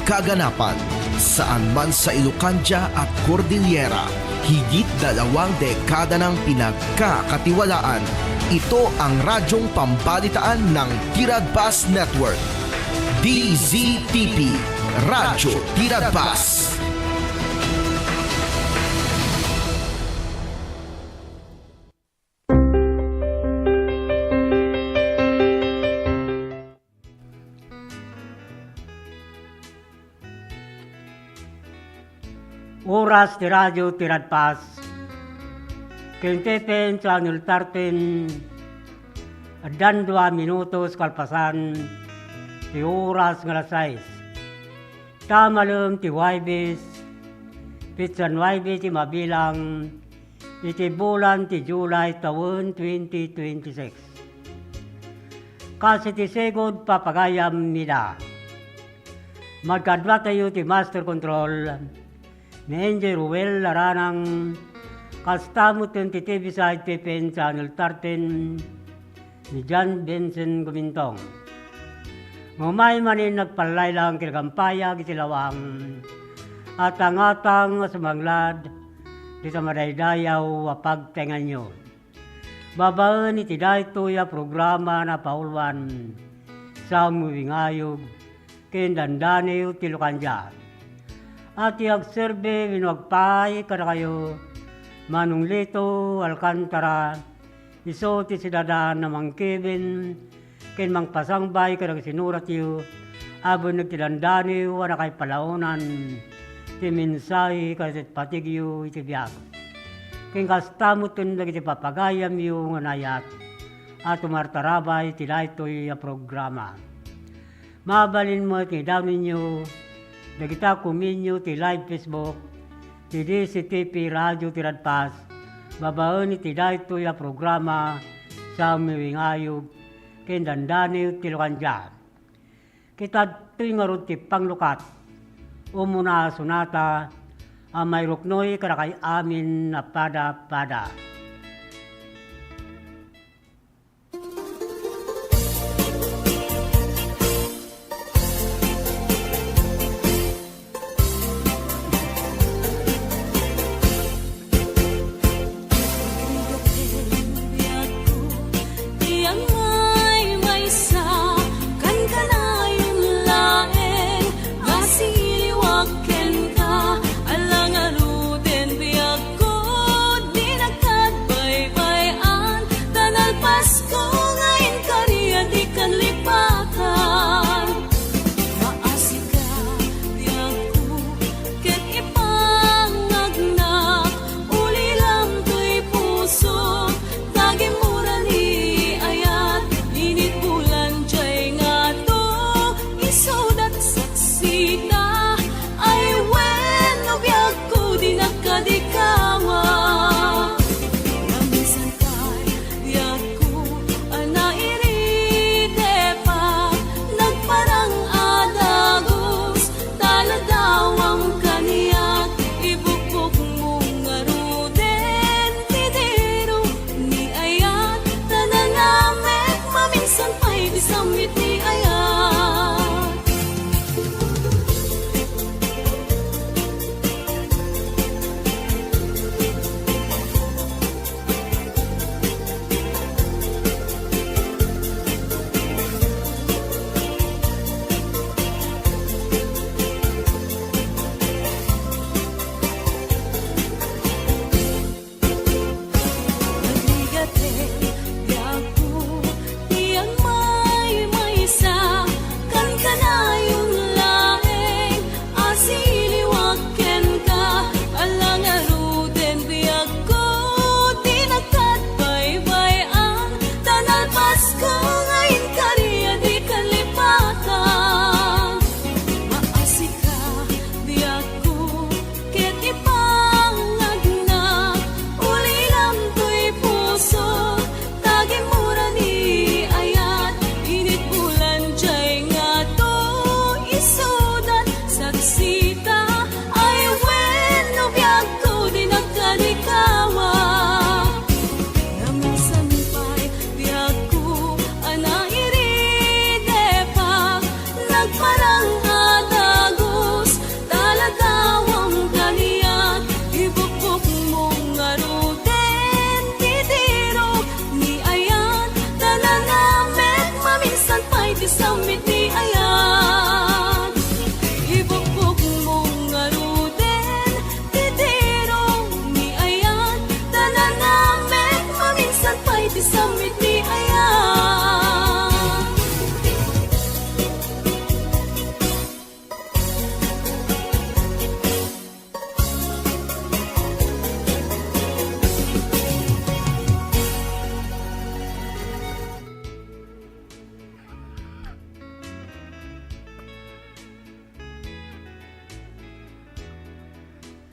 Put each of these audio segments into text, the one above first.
kaganapan. Saan man sa Ilocania at Cordillera, higit 2 dekada ng pinagkakatiwalaan. Ito ang radyong pambalitaan ng Tiradpas Network. DZTP, Radyo Tiradpas. Oras di Radyo Tiradpas, Quintepen Channel 13, dan 2 minutos kalpasan, di oras ng alas 6. Tamalong ti Waibis, Pitsan Waibis ti mabilang, iti bulan ti July taon 2026. Kasi ti segod papagayam nila. Magkadwa tayo ti Master Control, ni Engineer Ruel Laranang, kastamot yung TV sa TPN Channel 13 ni John Benson Gumintong. Ngumay manin nagpalay lang kinagampayag itilawang at ang atang sumanglad di sa madaydayaw wapagtengan nyo. Babaan iti daytoy a programa na paulwan sa muwingayog kindandaniw ti Ilocania. At iagserbe winwagpay kada kayo Manong Lito Alcantara iso ti sidadaan na mangkibin ken mangpasangbay kada sinurat yu abon nagtilandani wana kay palaunan ti mensahe kada patigyo iti biag ken kastamuton dagiti papagayam yu nga nayat at umartarabay ti daytoy a programa. Mabalin mo ti damin ninyo dagita kuminyo ti live Facebook, ti DZTP Radyo Tiradpas, babaon iti daytoy a programa sa miwingayog, ken dandani ti Ilocania. Kita to'y ngarod ti panglukat, umuna sunata, may ruknoy karakay amin na pada-pada. Alang aruten biyak ko, di nagkad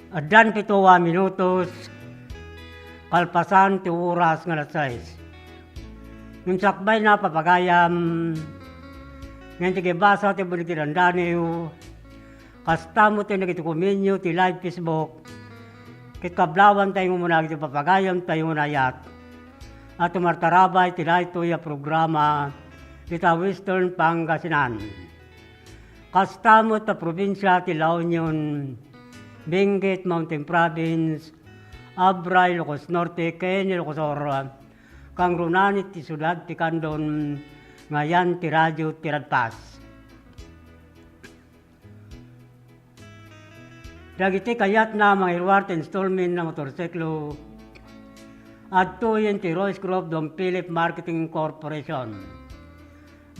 Adan 7 minutos, kalpasan ti oras nga alas 6. Yung sakbay na papagayam, ngayon ti basa ti bulitiran daniyo, kasta mo ti nagitukuminyo ti live Facebook, kit kablawan tayo muna ti papagayam tayo nayat. At tumartarabay ti dayto ya programa kita Western Pangasinan. Kasta mo ta probinsya ti La Union, Benguet Mountain Province, Abra, Ilocos Norte, ken Ilocos Sur, kang runanit ti sudad ti Kandon, ngayan ti radyo ti Radpas. Dagiti kayat na mga irwart installment na motorsiklo, at tuyin ti Royce Group Dom Philip Marketing Corporation.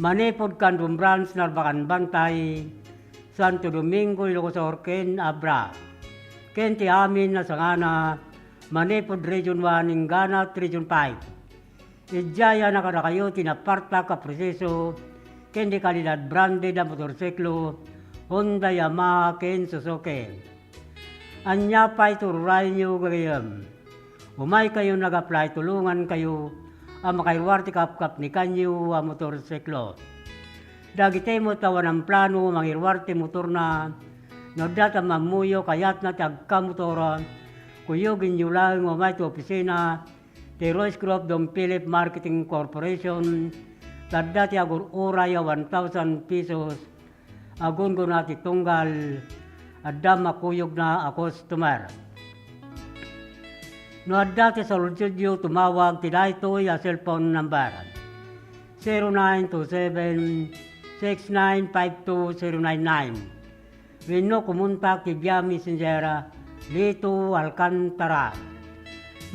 Manipod Kandon Branch Narbacan Bantay, Santo Domingo, Ilocos Sur, ken Abra. Ken ti amin na sangana, Manipod Region 1, Ingana Region 5. Ijaya na kada kayo tinaparta ka proseso, ken di kalidad branded na motorsiklo, Honda, Yamaha, ken Suzuki. Anya pa itururay nyo gayam. Umay kayo nag-apply, tulungan kayo ang makairwarti kap-kap ni kanyo ang motorsiklo. Dagiti mo tawan ang plano, mangirwarti motor na, nagdata mamuyo kayat na tagkamotora, kuyogin nyo lang umay to opisina, ti Royce Group Dom Philip Marketing Corporation, tagdati agur oray 1,000 pesos, agun ko nati tunggal, adda makuyog na a customer. No adda ti sa studio tumawag ti daytoy a cellphone number 0927-6952-099. Wenno kumontak ti via Messenger Lito Alcantara.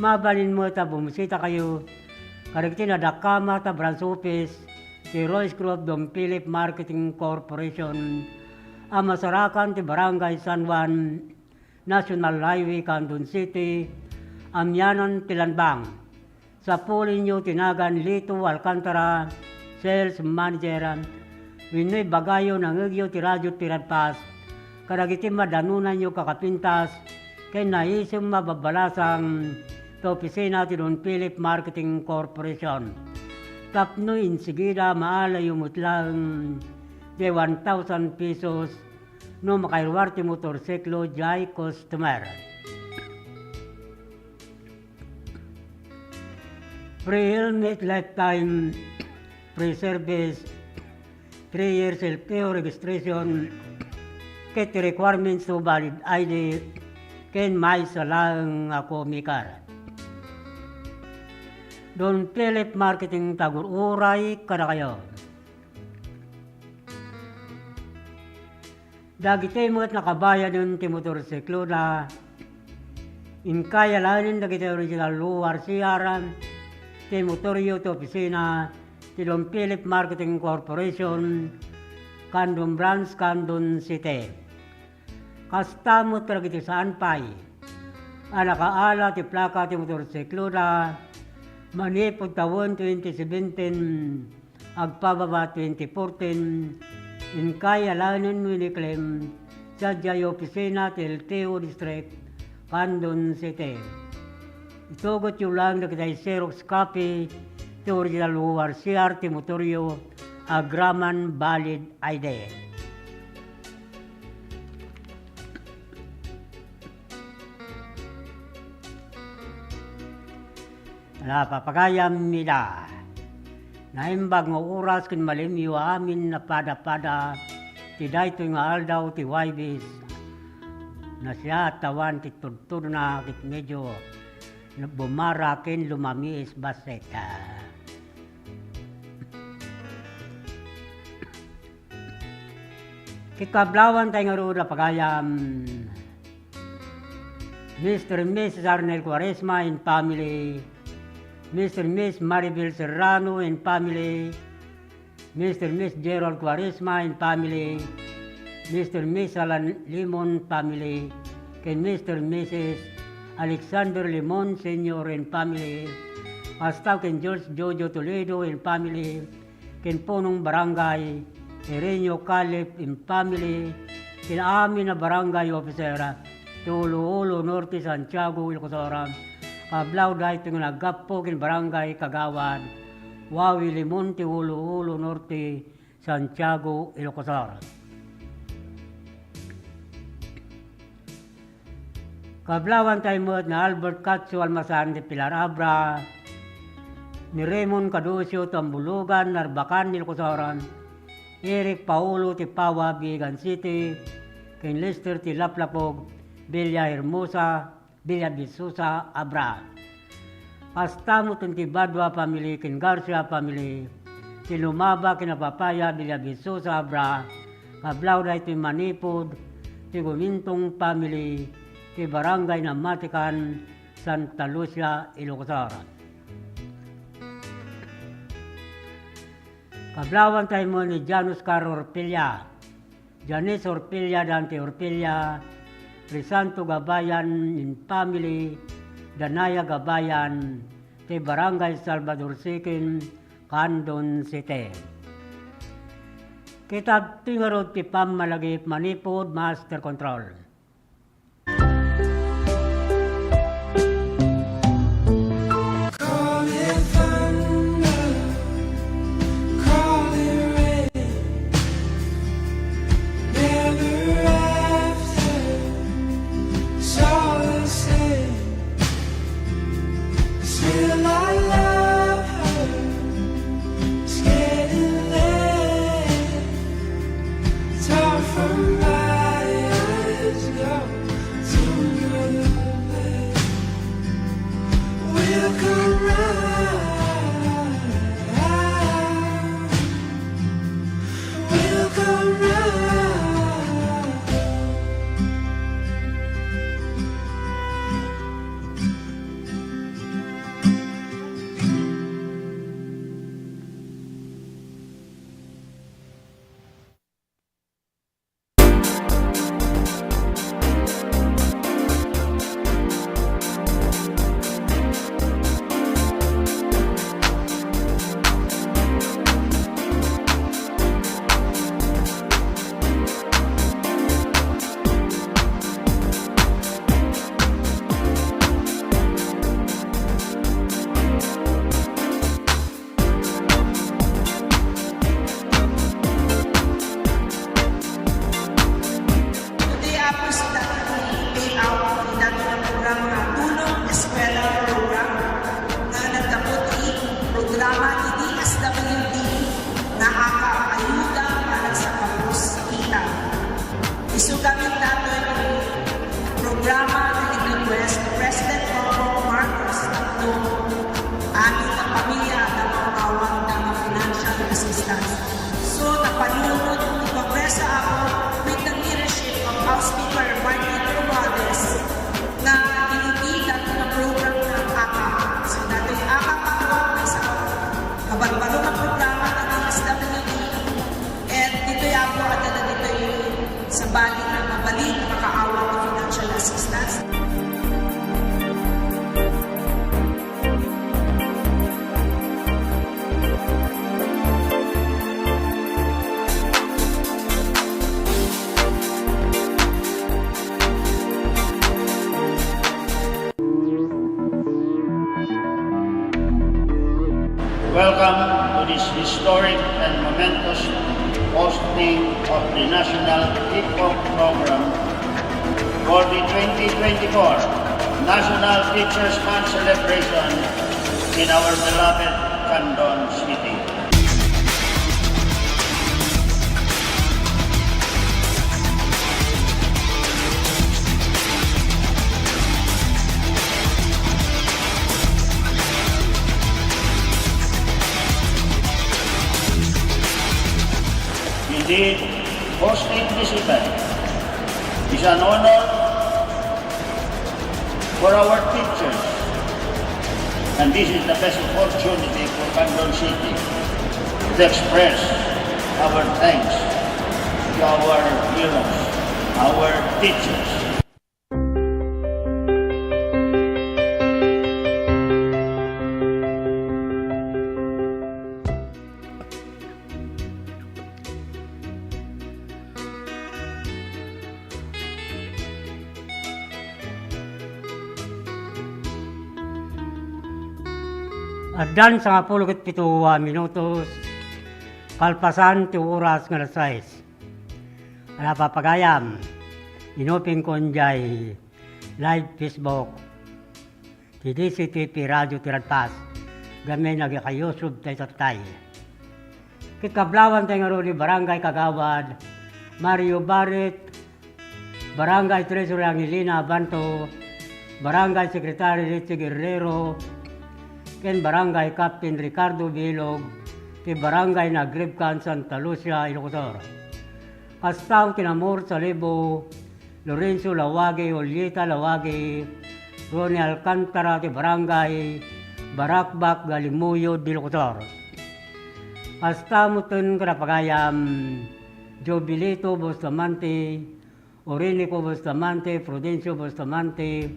Mabalin mo ta bumisita kayo karigti na dakama ta branch office ti Royce Group Dom Philip Marketing Corporation a masarakan ti Barangay San Juan, National Highway, Kandon City, Amyanan, Tilanbang. Sa pulin nyo tinagan Lito Alcantara, Sales Manager, winoy bagayo nangagyo ti radyo ti Radpas, karagiti madanunan nyo kakapintas, kay naisim mababalasang to opisina ti Don Philip Marketing Corporation. Tapno insigida maalayo mutlang de 1,000 pesos no makairwar ti motorsiklo jay customer. Free helmet lifetime, free service, 3 years LTO registration, ket requirements to valid ID, ken may salang ako mikar. Don Philip Marketing tagur-uray kada kayo. Dagiti mo't nakabayan nun ti motorsiklo na inkayalanin dagiti original luwar siyaran ti motoryo ti opisina ti Don Philip Marketing Corporation, Kandon Branch, Kandon City. Kasta mo dagiti saan pa'y nakaala ti plaka ti motorsiklo na manipod taon 2017 agpababa 2014 inkayalanin winiklem sa jay opisina ti LTO District, Kandon City. Itugot yung lang na kita'y Xerox copy ti original ORCR ti motoryo agraman valid ID. Napapagayam nila. Naimbag nga oras kun malimyo amin na pada-pada ti daytoy nga aldaw ti Waybis na siya tawan ti tudtud na kit medyo bumarakin lumamis baseta. Kikablawan tayo nga roon na pagayam Mr. and Mrs. Arnel Quaresma and family, Mr. and Miss Maribel Serrano and family, Mr. and Miss Gerald Quaresma and family, Mr. and Miss Alan Limon family, and Mr. and Mrs. Alexander Limon Sr. and family, hasta ken George Jojo Toledo and family, ken Punong Barangay, Erenio Calip and family, ken amin na barangay officer, Tuluulo Norte, Santiago, Ilocos, Kablaw dahil ito naggapo kin barangay Kagawad, Wawi Limonte, Ulo Norte, Santiago, Ilocos. Kablawan tayo mo na Albert Katsu Almasan de Pilar Abra, ni Raymond Cadusio Tambulugan, Narbacan, Ilocos, Eric Paulo Tipawa, Bigan City, Ken Lester Tilaplapog, Villa Hermosa, Villa Bisusa, Abra. Astamo Tintibadwa Family, Ken Garcia Family, Tilumaba, Kinapapaya, Villa Bisusa, Abra, Kablaw na ito Manipod, Tigumintong Family, ti Barangay na Matikan, Santa Lucia, Ilocos. Kablawan tayo mo ni Janus Caro Orpilla, Janice Orpilla, Dante Orpilla, Crisanto Gabayan in Family, Danaya Gabayan, ti Barangay Salvador Sikin, Candon City. Kitab tingarod ti Pam Malagip Manipod, Master Control. Welcome to this historic and momentous hosting of the National Hip-Hop Program for the 2024 National Teachers Month celebration in our beloved Candon City. Indeed, hosting this event is an honor for our teachers, and this is the best opportunity for Candon City to express our thanks to our heroes, our teachers. At dan sa 17 minutos, kalpasan ti oras nga alas 6. Ala papagayam, inoping konjay live Facebook, ti DCTV Radio Tiradpas, gamay nagikayusub tayo tatay. Kitkablawan tayo nga rin Barangay Kagawad, Mario Barret, Barangay Treasurer Angelina Abanto, Barangay Secretary Richie Guerrero, ken Barangay Captain Ricardo Bilog, ti Barangay Nagribkan Santa Lucia, Ilocos. Kastaw tinamor sa Libo, Lorenzo Lawage, Ollita Lawage, Ronnie Alcantara, ti Barangay Barakbak, Galimuyo, Ilocos. Kastaw mutin karapagayam, Jobilito Bustamante, Orinico Bustamante, Prudencio Bustamante,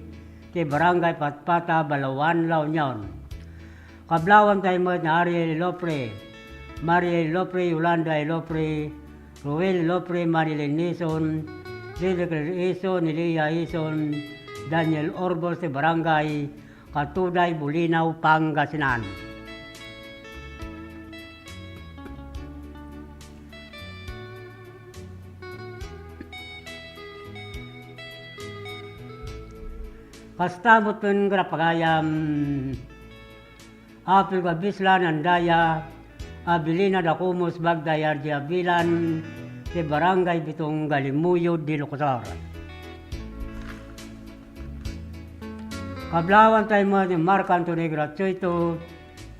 ti Barangay Patpata, Balawan, La Union. Kablawan tayo mo na Ariel Lopre, Mariel Lopre, Yolanda Lopre, Ruel Lopre, Marilyn Nison, Lideker Ison, Elia Ison, Daniel Orbos, ti Barangay Katuday, Bulinaw, Pangasinan. Kastamot nun karapagayam, Apil Kabislan, Andaya, Abilina Dakumos, Bagdayar, Diabilan, ti Barangay Bitong Galimuyo, Ilocos. Kablawan tayo mo ni Marc Anthony Gratuito,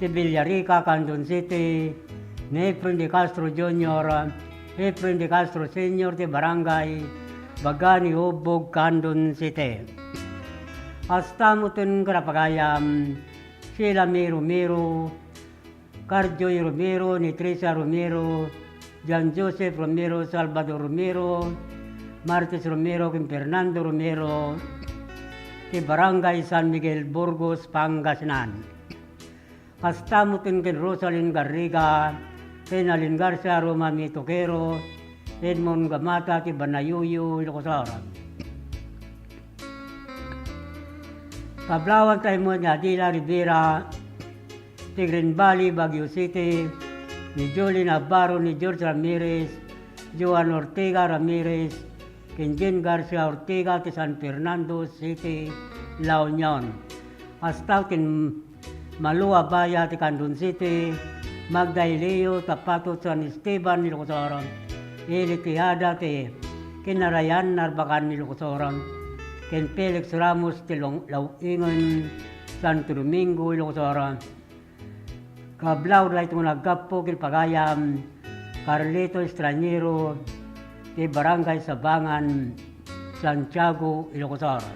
ti Villarica, Candon City, ni Efren de Castro Jr., Efren de Castro Sr., ti Barangay Bagani, Hubog, Candon City. Hasta mutin karapagayam, Sheila May Romero, Carjoy Romero, Nitrisa Romero, John Joseph Romero, Salvador Romero, Martes Romero, Kim Fernando Romero, ti Barangay San Miguel, Burgos, Pangasinan. Kastamutin kin Rosalyn Garriga, Renalyn Garcia, Romami Toquero, Edmond Gamata, ti Banayuyo, Ilocos. Kablawan tayo mo ni Adila Rivera, ti Green Valley, Baguio City, ni Jolie Navarro, ni George Ramirez, Joan Ortega Ramirez, Kenjen Garcia Ortega, ti San Fernando City, La Union. Hasta kin Malua Baya, ti Candon City, Magda Ileo, Tapato, San Esteban, Ilocos. Eli Tihada, ti Kinarayan, Narbacan, Ilocos. Ken Felix Ramos, Tilong Lauingon, Santo Domingo, Ilocos. Kablaw na itong nagkapo, Kilpagayam, Carlito Estranyero, ti Barangay Sabangan, Santiago, Ilocos.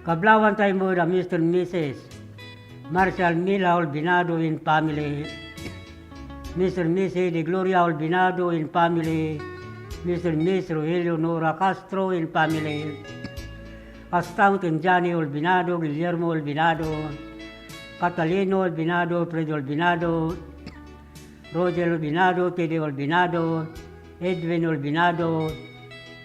Kablawan tayo mo na Mr. and Mrs. Marshall Mila Olbinado in family, Mr. and Mrs. De Gloria Olbinado in family, Mr. and Miss Rogelio Nora Castro in family, Kastaut and Johnny Olbinado, Guillermo Olbinado, Catalino Olbinado, Fredo Olbinado, Roger Olbinado, Tede Olbinado, Edwin Olbinado,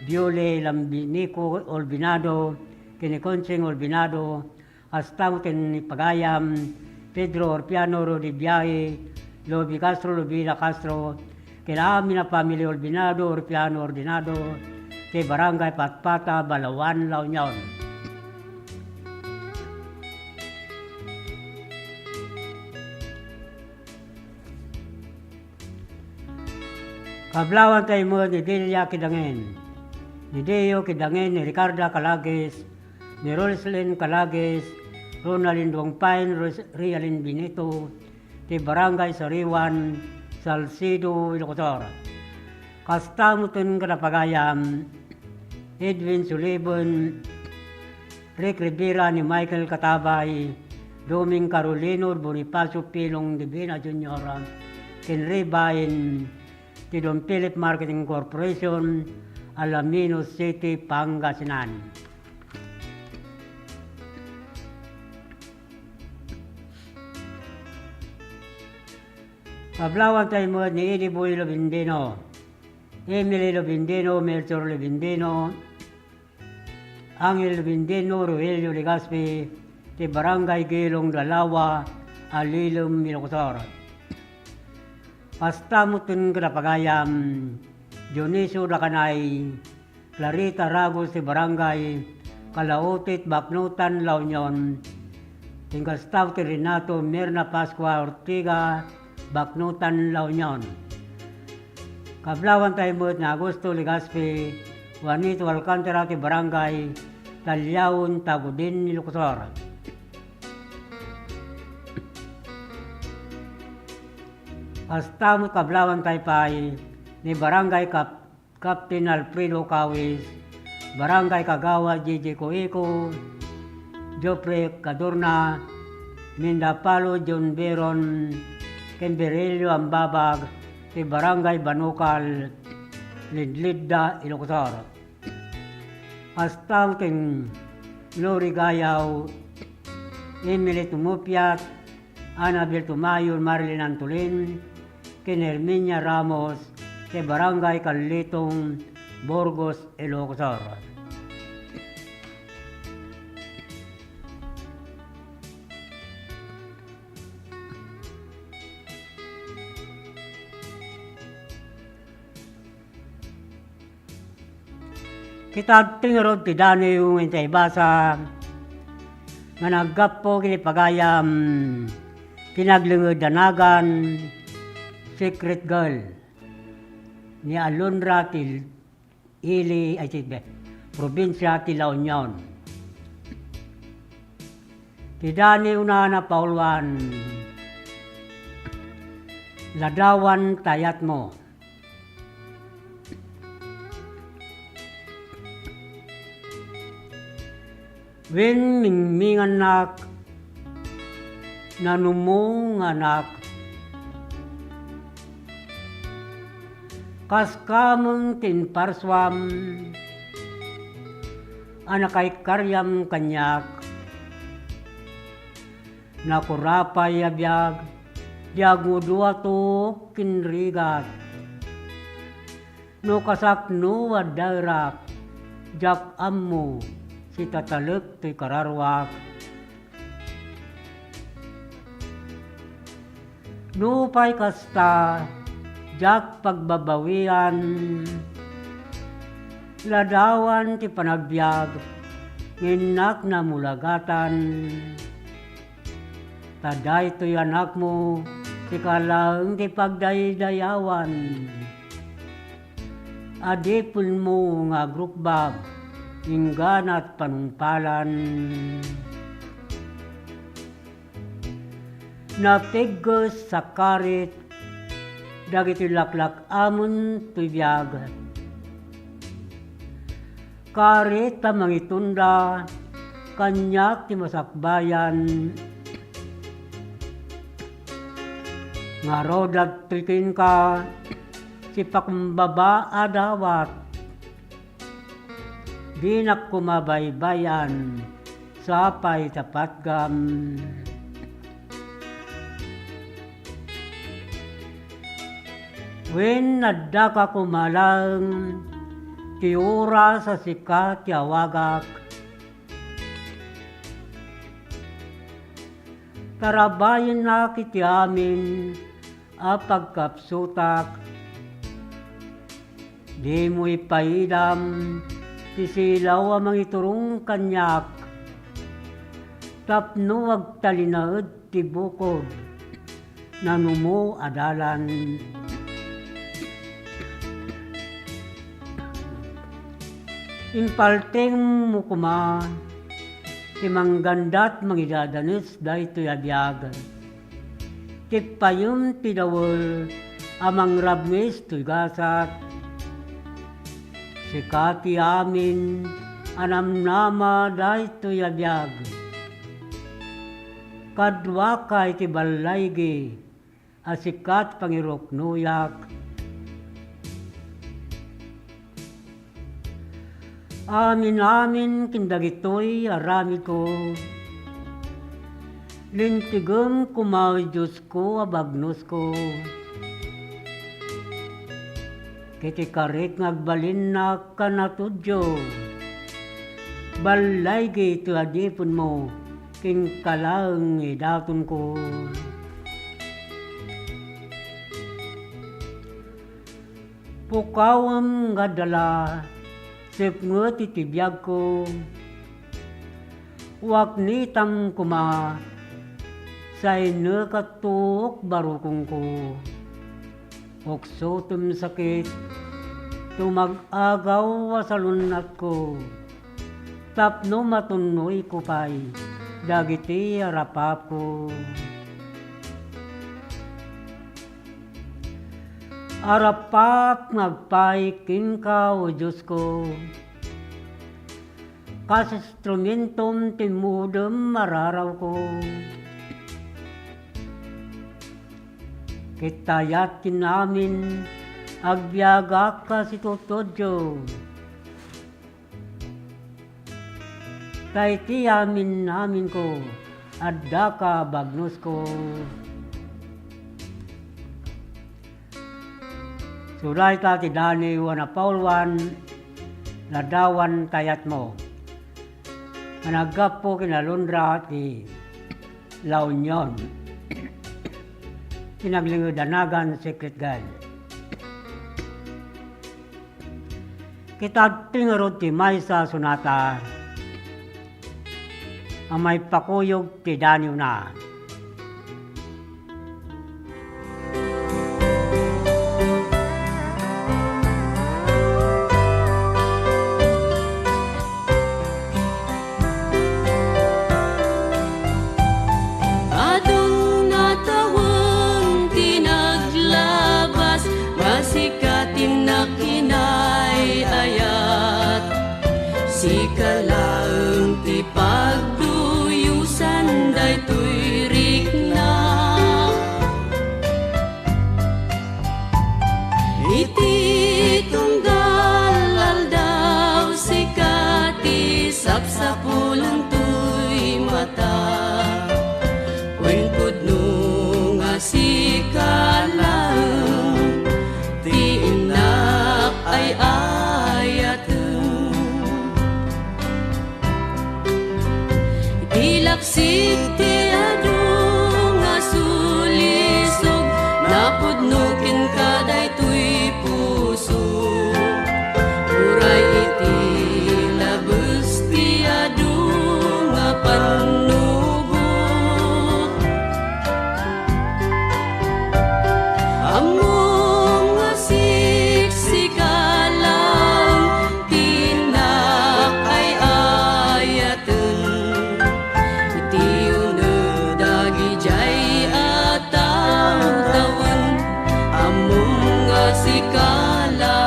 Viole Lambinico Olbinado, Kinikonsing Olbinado, Kastaut and Pagayam, Pedro Orpiano Rodibiahe, Lobi Castro, Lobina Castro, kinaamin na pamilya Olbinado, Orpiano Ordinado, kay Barangay Patpata, Balawan, La Union. Kablawan tayo mo ni Delia Kidangin, ni Deo Kidangin, ni Ricarda Calagues, ni Roslyn Calagues, Ronaldin Dongpain, Rialin Binito, ti Barangay Sariwan, Salcido, Ilocos. Kastamutin karapagayam, Edwin Sulibon, Rick Rivera, ni Michael Katabay, Doming Carolino, Bonifacio Pilong Divina Jr., Henry Bain, ti Don Philip Marketing Corporation, Alaminos City, Pangasinan. Kablawan tayo mo ni Ediboy Lobindino, Emily Lobindino, Melchor Lobindino, Angel Vindeno Rogelio Legaspi, ti Barangay Gilong Dalawa, Alilum, Ilocosor. Pastamutin Kapagayam, Dionisio Dakanay, Clarita Ragos, ti Barangay Kalautit, Baknutan, La Union, Tingkastaw ti Renato Mirna Pascua Ortiga, Baknutan, La Union. Kablawan tayo mo na Augusto Legaspi, Juanito Alcantara ti Barangay Talyaon, Tagudin, Ilocosor. Pastamot kablawan tayo pa'y ni Barangay Captain Alfredo Kawis, Barangay Kagawa Gigi Coico, Jopre Cadorna, Mindapalo John Beron, Kemberelio Ambabag, ti Barangay Banukal, Lidlidda, Ilocosor. Pastam king Glory Gayaw, Emily Tumupiat, Anabel Tumayo, Marilyn Antolin, kin Herminia Ramos, ti Barangay Kalitong, Burgos, Ilocosor. Kita tingarod ti Dani yung intay basa nga naggapo kini pagayam kinaglingod danagan Secret Girl ni Alondra ti Ili ay probinsya ti La Union. Ti Dani una na Pauluan Ladawan Tayat Mo. Wen mingming anak, nanumong anak, kaskamong tinparswam, anak ay karyam kanyak, nakurapay abiyag, diag mo dua to kinrigat, no kasak no wadarak, jak ammo, si tatalek ti kararwak. Nupay kasta, jak pagbabawian, ladawan ti panagbiag, nginak na mulagatan. Taday to'y anak mo, si kalang ti pagdaydayawan. Adipon mo nga grupbag, inggan at panungpalan. Napigos sa karit, dagiti laklak amon tuybiag. Karit ta mangitunda, kanyak ti masakbayan. Nga rodag tikin ka, si pakumbaba adawat. Di na kumabaybayan, sapay tapatgam. Wen nadda ka kumalang, tiura sa sikat yawagak. Tarabayan na kiti amin, apagkapsutak. Di mo ipaidam, tisilaw amang iturong kanyak. Tapno wag talinaad ti bukod, nanumo adalan. Impalteng mo kuma, ti manggandat mangidadanis daytoy abiyag. Ti payum ti dawol, amang rabmis tuy gasat. Sikati amin, anam nama daytoy abiyag. Kadwa kay ti balaygi, asikat pangiroknuyak. Amin kindagitoy arami ko. Lintigem kumawi Diyos ko abagnos ko. Kiti karik ngagbalin na kanatudyo. balay gito adipon mo, king kalaang idaton ko. Pukawam nga dala, sip nga titibiyag ko, wak nitam kuma, sa ina katuk barukong ko. Okso tum sakit, tumag-agaw wasalunat ko, tapno matunoy ko pa'y, dagiti arapap ko. Arapat nagpaikin ka o Diyos ko, kas instrumentum timudem mararaw ko. Kitayatin namin agbiagak ka si Tutodyo, kay tiyamin namin ko, adda ka bagnos ko. Suray ta ti Dani wana Paulwan, ladawan tayat mo. Managap po kinalundra ti La Union. Tinaglingudanagan Secret Guide. Kita tingarod ti Maysa Sunata, ang may pakuyog ti Dani na. Si kalaang ti pagduyusan daytoy rikna, iti tunggal aldaw si kati sapsapulan to'y mata, wen pudno nga si kalaang ti inak ay Ilaksik ti adu nga sulisog, napudnukin ka daytoy puso. Uray iti labes ti adu nga panugot. Among nga siksikalang tinak ay ayaten. Si kalaang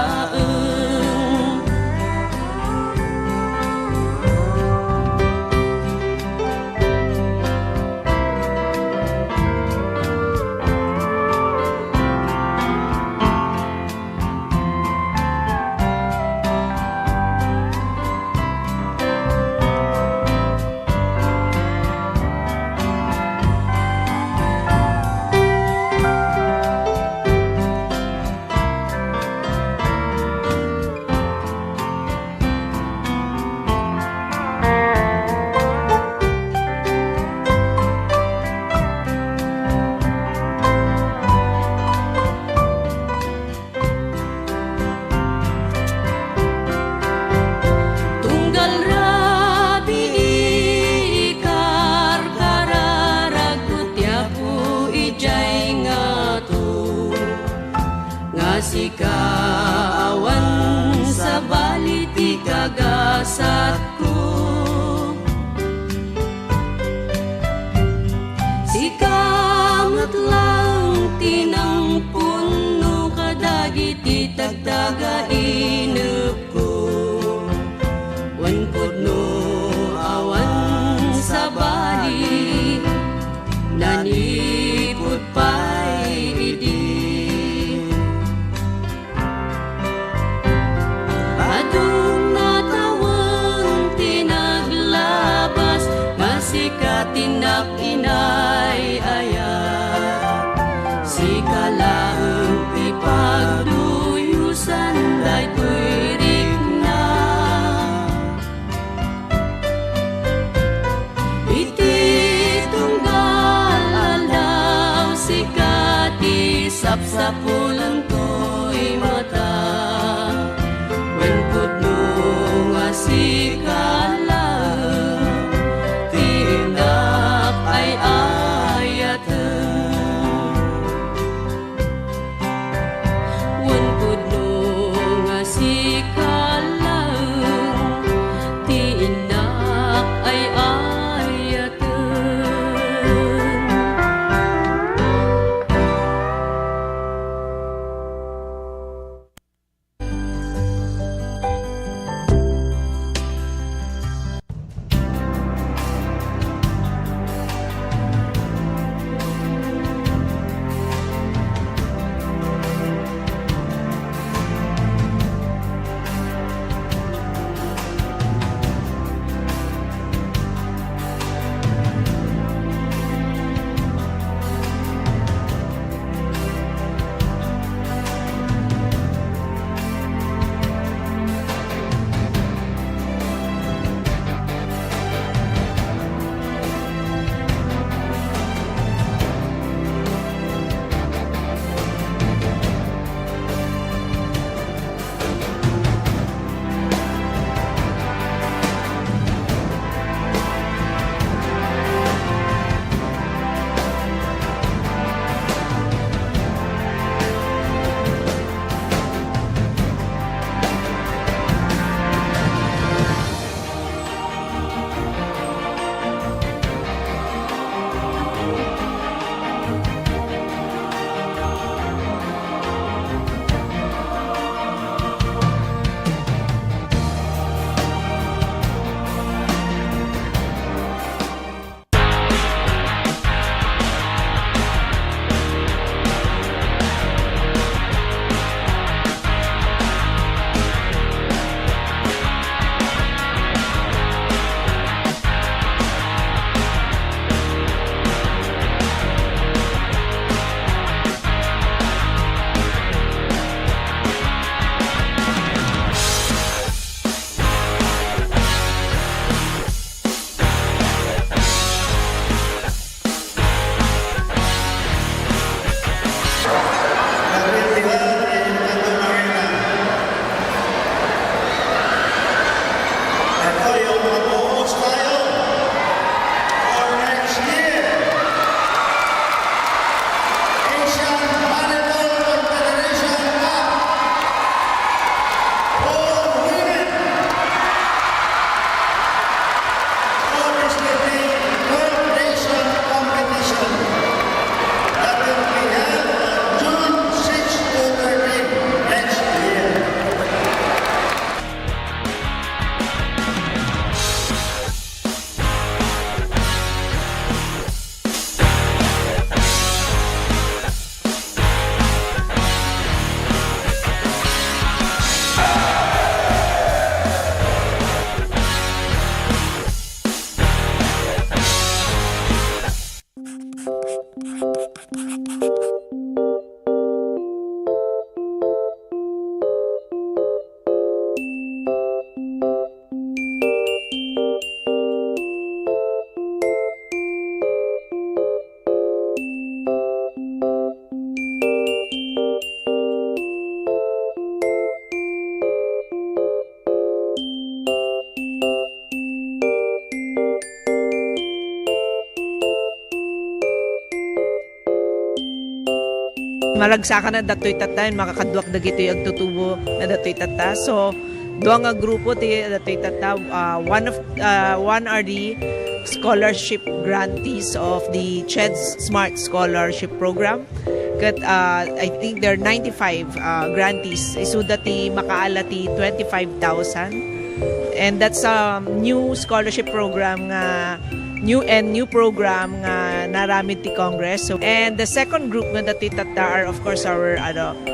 si kaawan sa baliti kagasat ko. Si kamat lang tinangpon no kadagiti tagdaga inep ko. Wan pudno awan sa bali nanipud pa'y idi. Tinak inay ayat, si kalaang ipagduyusan daytoy maragsakan na datoy tata, makakaduak dagito yung tutubo na datoy tata. So, doang nga grupo ti datoy tata, one are the scholarship grantees of the CHED's Smart Scholarship Program. Kat, I think there are 95 grantees. Isudati makaalati 25,000. And that's a new scholarship program nga new program nga naramid ti Congress. So, and the second group nga dati tata are of course our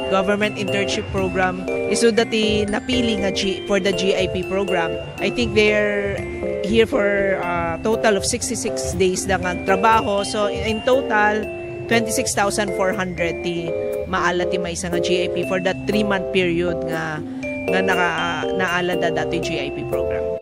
government internship program. Isudati napili nga for the GIP program. I think they're here for a total of 66 days lang ang trabaho. So in total 26,400 ti maala ti may isa nga GIP for that 3-month period nga naala da dati GIP program.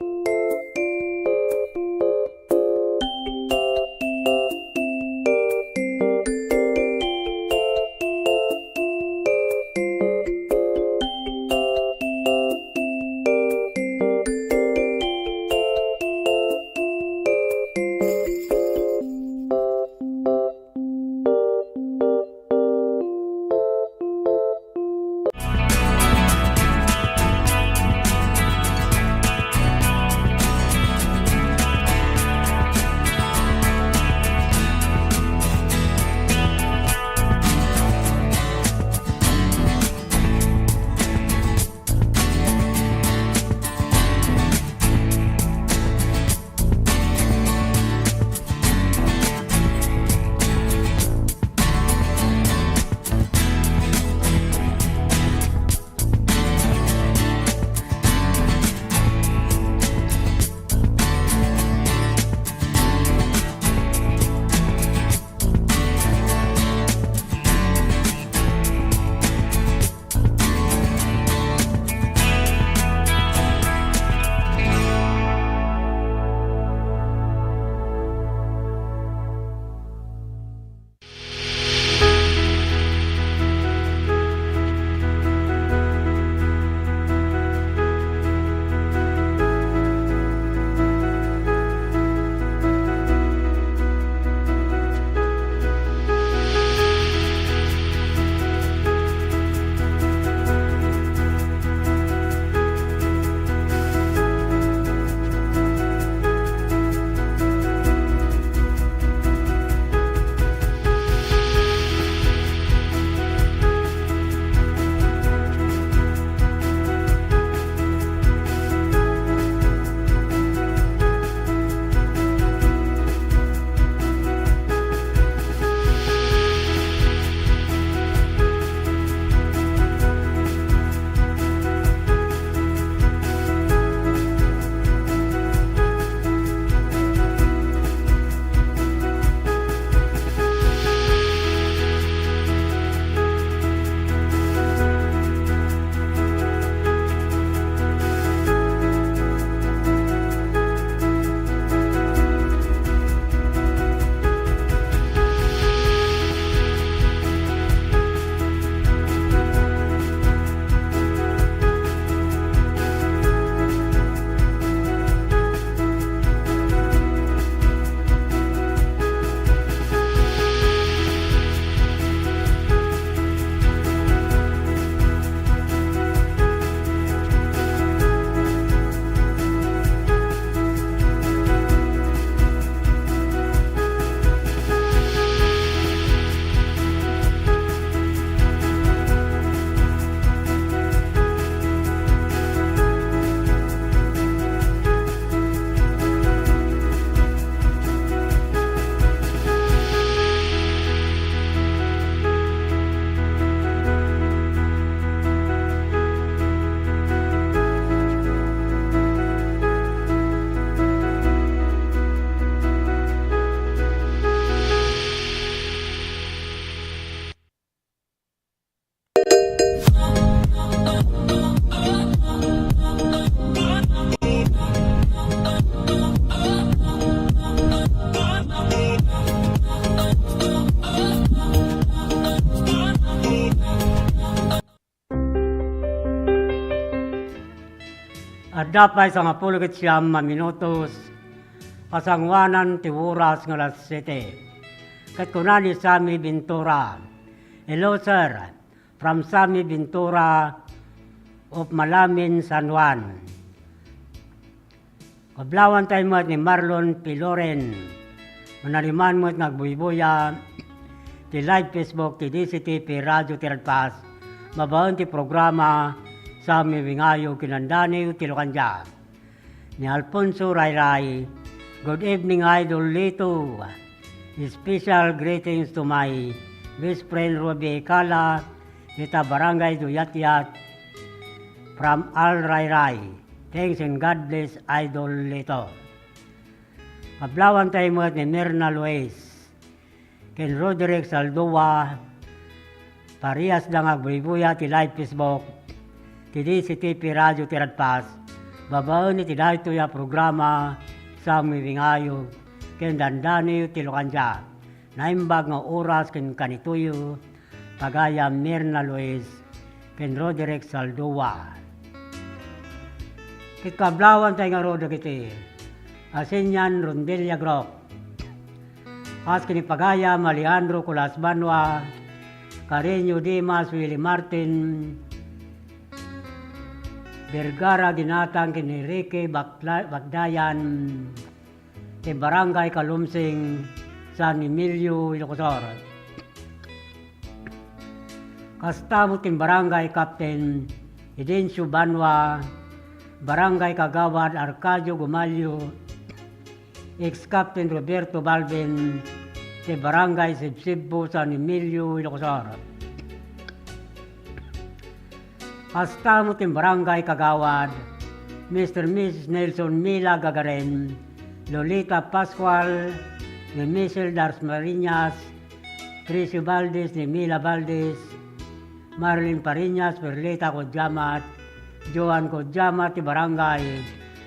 At dapat sa nga pulugit siyam minutos, kasangwanan ti oras nga alas 7. Kat kunani sami bintura, Hello sir, from Sammy Ventura of Malamin, San Juan. Kablawan tayo mo ni Marlon Piloren. Manaliman mo nagbuybuya ti live Facebook ti DCTV Radio Tiradpas. Mabaon ti programa sa Miwingayo Kinandani Tilokanja. Ni Alfonso Rayray. Good evening Idol Lito. Special greetings to my best friend Ruby Ekala, Nita Barangay Duyatyat, from Al Rayray. Thanks and God bless Idol Lito. Kablawan tayo mo ni Mirna Luis, Ken Roderick Saldoa, Parias lang agbuibuya ti live Facebook, ti DCTV Radio Tiradpas, babaon ni ti dahito ya programa sa Miwingayo, ken dandani ti Lokanja, naimbag nga oras ken kanituyo, pagaya Mirna Luis, ken Roderick Saldoa. Kitkablawan tayo nga rodo kiti, Asenyan Rondelia Group. As kini pagaya Maliandro Culas Banwa, Carreño Dimas, Willie Martin, Vergara Ginatang kini Ricky Bagdayan, ti Barangay Kalumsing, San Emilio, Ilocosor. Kastamo tin Barangay Captain Edencio Banwa, Barangay Kagawad Arcadio Gumalyo, ex-Captain Roberto Balben, ti Barangay Sibsibbo, San Emilio, Ilocosor. Kastamo tin Barangay Kagawad, Mr. Mrs. Nelson Mila Gagarin, Lolita Pascual, ni Michelle Dars Marinas, Tricio Valdez, ni Mila Valdez, Marlene Parinas, Perlita Kodjamat, Joan Kodjamat, ti Barangay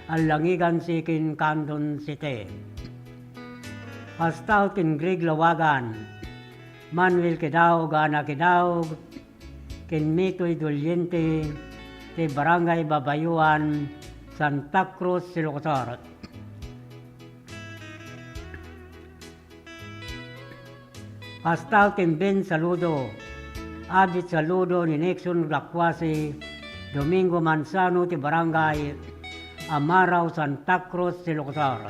Alangigan Sikin, Candon City. Pastaw kin Greg Lawagan, Manuel Kidaog, Ana Kidaog, kin Mitoy Dulyente, ti Barangay Babayuan, Santa Cruz, Ilocosor. Pastaw kin Ben Saludo, Abit Saludo ni Nixon Lakwasi, Domingo Manzano, ti Barangay Amaraw, Santa Cruz, Ilocosor.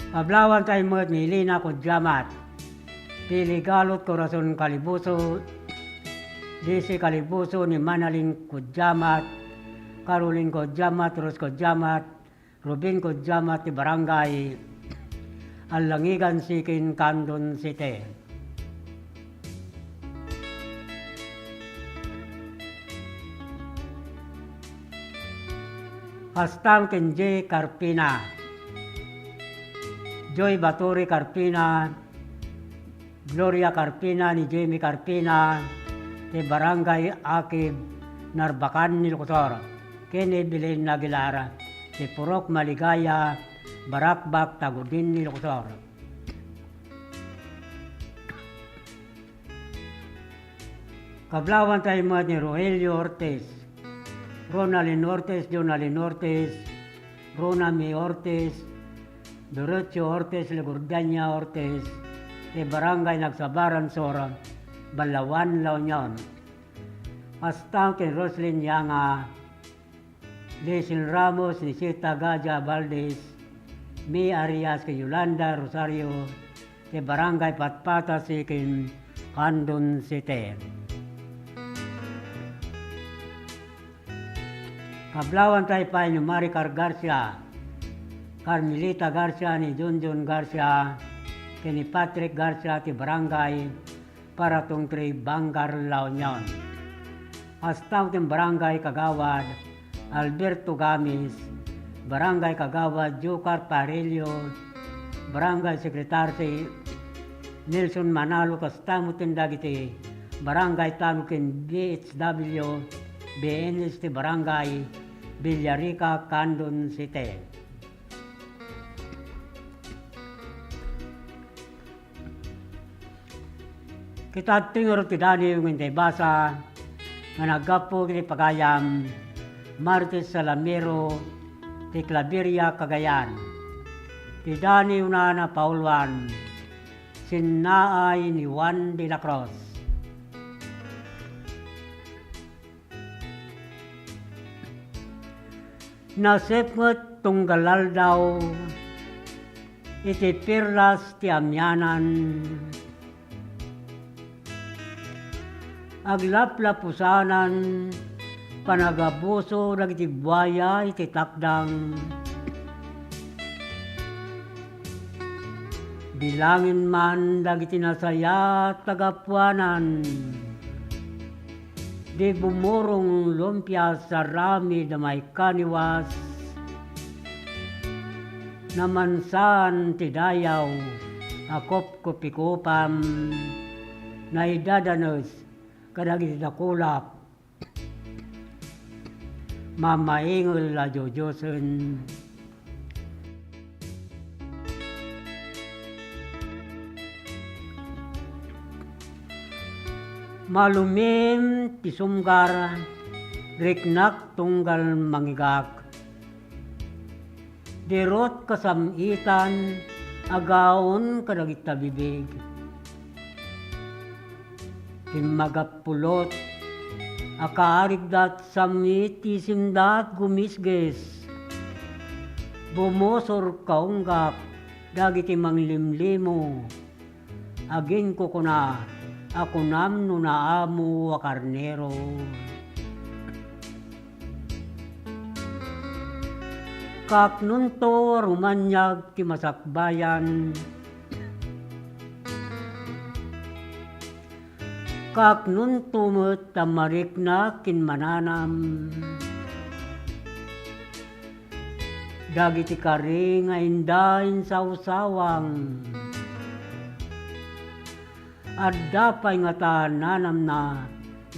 Pablawan tayo mo ni Lina Kodjamat, Pili Galot Corazon Calibuso, DC Calibuso ni Manalin Kodjamat, Caroline Kodjamat, Ros Kodjamat, Rubin Kodjamat, ti Barangay Alangigan Sikin, Candon City. Kastang Kenje Carpina, Joy Baturi Carpina, Gloria Carpina ni Jamie Carpina, ti Barangay Akib, Narbacan, Ilocosor. Kene Bilen Nagilara, ti Purok Maligaya, Barakbak, Tagudin, Ilocosor. Kablawan tayo mo ni Rogelio Ortiz, Ronaldin Ortiz, Jonalin Ortiz, Rona May Ortiz, Derecho Ortiz, Legurdaña Ortiz, ti Barangay Nagsabaran, Sora, Balawan, La Union. Pastaw kay Roslyn Yanga, Lesil Ramos, Nisita Gaja Valdez, May Arias kay Yolanda Rosario, ti Barangay Patpata Sikin, Candon City. Kablawan tayo pa ni Maricar Garcia, Carmelita Garcia ni Junjun Garcia, kini Patrick Garcia ti Barangay Paratong Tri, Bangar, La Union. Pastaw ti Barangay Kagawad, Alberto Gamis, Barangay Kagawad, Jukar Parillo, Barangay Secretary Nelson Manalo, kastamo tindagiti, Barangay Tanukin BHW, BNS ti Barangay Villarica, Candon City. Kita tingor ti Dani yung hindi basa, nga naggapo kini Pagayam, Martes Salamero, ti Claveria, Cagayan. ti Dani Unana Pauluan, sinaay ni Juan de la Cruz. Nasipngot tunggalal daw, iti pirlas ti amyanan, aglaplapusanan, panagabuso dagiti buaya iti takdang, bilangin man dagiti nasaya tagapuanan, di bumurong lumpia sa rami na may kaniwas, namansan ti dayaw, akop kupikupam, na idadanos, kadagiti dakulap, mamaingol la jojosen. Malumim ti sumgar, riknak tunggal mangigak. Dirot kasamitan, agaon kadagita bibig. Timagapulot, akaarigdat samit isimdat gumisges. Bumosor kaunggak, dagiti manglimlimo. Agin ko kuna, ako nam no naamu a karnero. Kak nunto rumanyag ti masakbayan, kak nunto met tamarik na kinmananam, dagiti kari nga indahin sausawang, adda pa'y nga tananam na,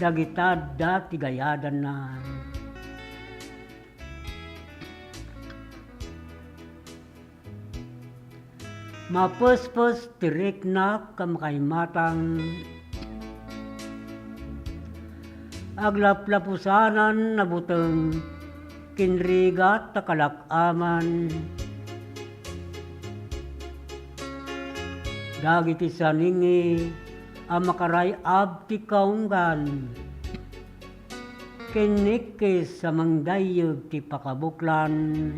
dagitad dati gayadan na. Mapuspos tirik na kamakaimatang, aglaplapusanan na buteng, kinrigat takalakaman, dagiti saningi, amakaray abti kaunggan, kinikis sa mangdayog ti pakabuklan,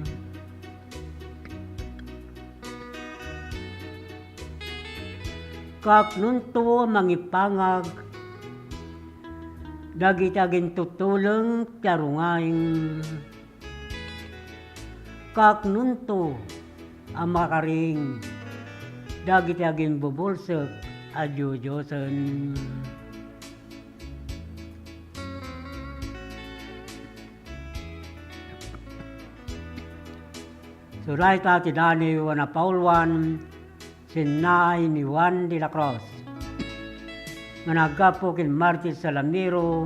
kak nunto mangipangag, dagiti agin tutuleng tiarungaing, kak nunto amakaring, dagiti agin bubulsek adyojosen. Suray ti Dani Juana Pauluan, sinay ni Juan de la Cruz. Managapo kin Martis Salamiro,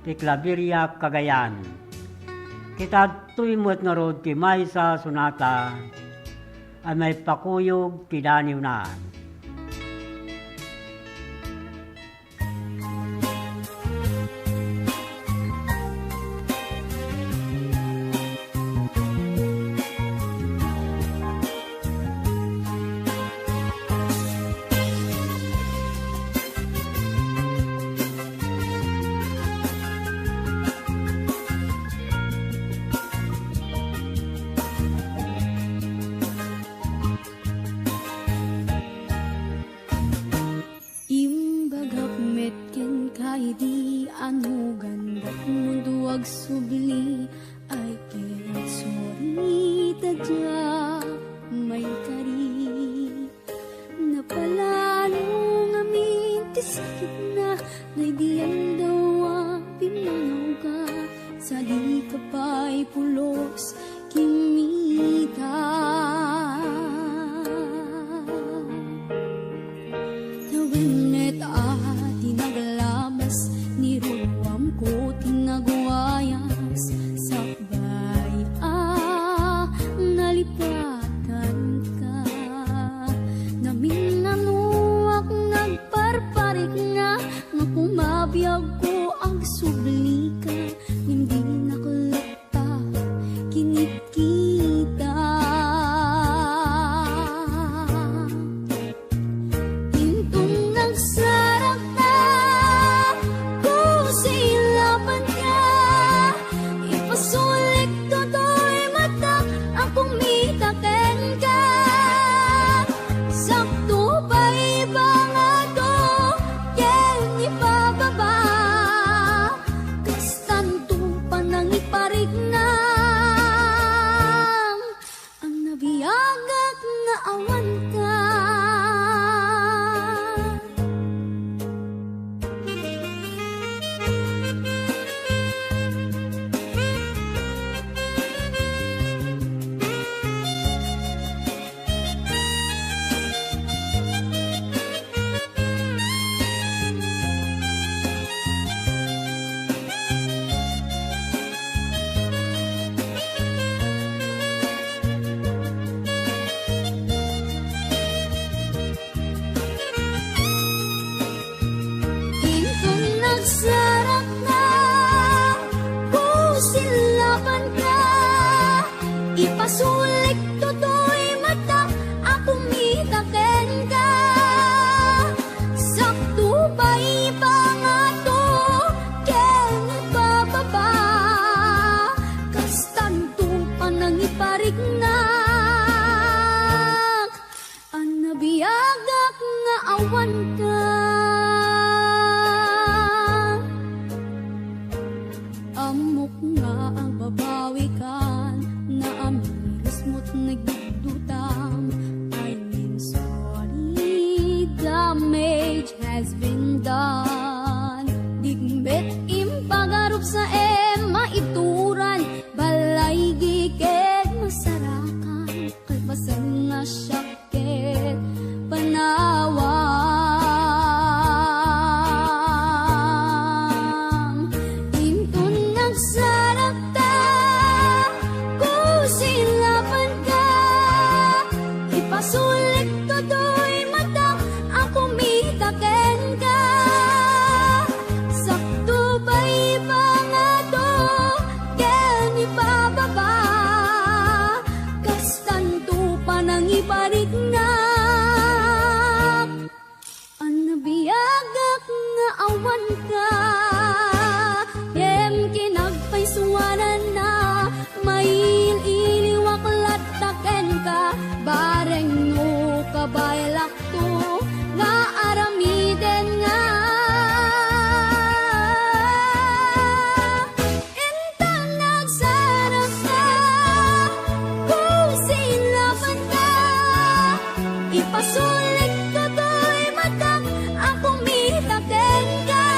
ti Claveria, Cagayan. Kita tuimot nga rod ti Maysa Sunata, ay may pakuyog ti Dani Juana. Di ano ganda't mundo ag subli ay kinsorita dya may kari napalalo nga minti sakit na naidiyan daw ang pinanaw ka sa di ka pa'y pulos kimita nawinet ni ruwam ko tinagwayas sakbay nalipatan ka namin nanuak nagparparik nga kumabiyag ko ang subli ka hindi nakulata kinikita awan ka. Amok nga ang babawikan na amiris mo't nagdudutang. I mean sorry, damage has been done. Digmet impagarup sa maituran, balay gigit masarakan, kalpasan na syakit panawang. Intun nagsarak ta, kusilapan ka, ipasulit to do'y mata, ako mitaken ka. Sakto ba'y mga to, ken ibababa, kastanto pa nang ibarik na. Anabiyagak nga awan ka, yem kinagpaisuanan na, mail iliwaklat taken ka, bareng no kabaylak to, nga aramiden nga. Intan nagsarap ka, kusilapan ka, ipasulit ko to'y mata, ako mitaken ka.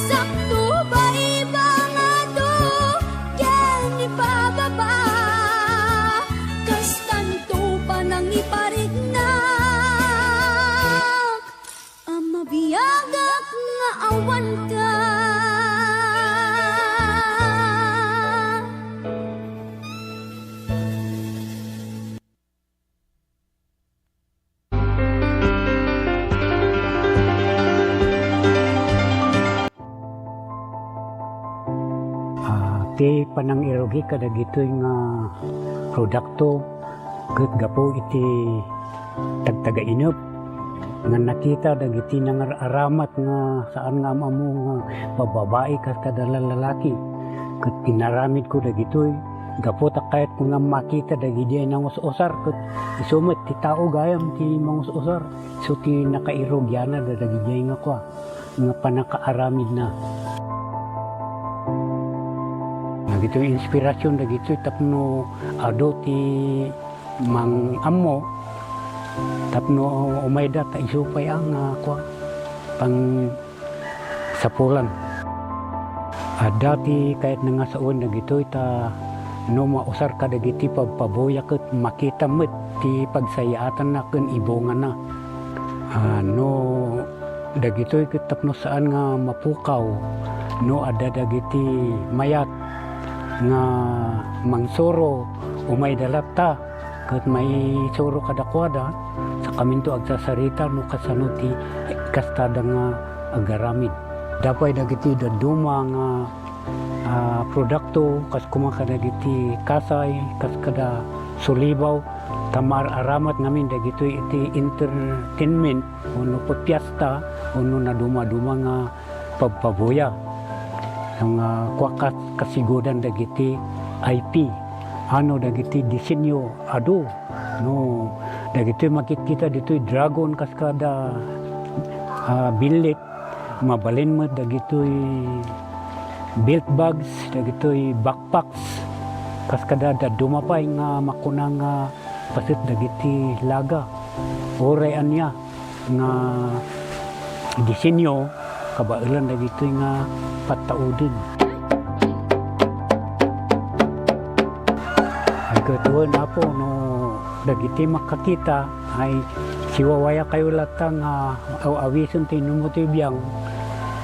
Sakto ba iba nga to, ken ipababa, kastanto pa nang iparignak, ang mabiyagak nga awan ka. Ti panang irogi kada gito'y nga produkto ket gapo iti tagtaga inop nga nakita dagiti nangaramat nga saan nga amamo nga bababae kas kada lalaki ket tinaramid ko dagitoy gapo ta kahit ko nga makita dagiti nang usar ket isumet ti tao gayam ti mangusar so ti nakairogyana dagiti nga kwa nga panakaaramid na. Nagito inspirasyon dagito tapno ado ti mang ammo tapno umayda ta isupay ang kwa pang sapulan. Dati kahit nga saon dagito ta no mausar ka dagiti pagpaboya ket makita met ti pagsayaatan na ken ibongan na. No dagito ket tapno saan nga mapukaw no ada dagiti mayat nga mangsoro umay dalata ket may soro kadakwada sa kaminto agsasarita no kasano ti kastada nga agaramid dapay dagiti daduma nga produkto kas kumaka dagiti kasay kas kada sulibaw tamar aramat ngamin dagito iti entertainment uno pagpiesta uno na duma-duma nga pagpabuya ang kwakas kasigudan dagiti IP ano dagiti disenyo ado no dagiti makikita ditoy dragon kaskada bilit mabalin mo dagitoy belt bags dagitoy backpacks kaskada dumapay nga makunang pasit dagiti laga oray anya nga disenyo kabailan dagitoy nga pataudin. Ay katuan apo no dagiti makakita ay siwawaya kayo latang awison ti numutibiyang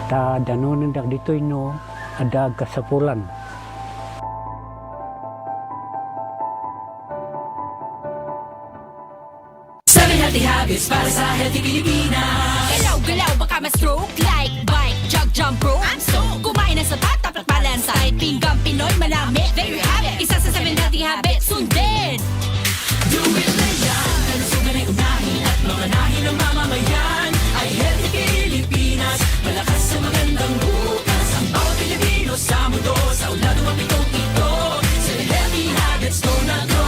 ta danonen dagditoy no adag kasapulan. Seven healthy habits para sa healthy Pilipinas. Galaw-galaw baka ma-stroke like bike, jog, jump, rope. I'm so kumain ng sapat, tapat balance. Kahit pinggang Pinoy malami. There you have it. Isa sa 7 healthy habits. Sundin. Do it na yan. Kalusugan ay unahin at mga nahin ng mamamayan. Ay healthy Pilipinas. Malakas sa magandang bukas. Ang bawat Pilipino sa mundo. Sa ulado ang pitong ito. 7 healthy habits go na go.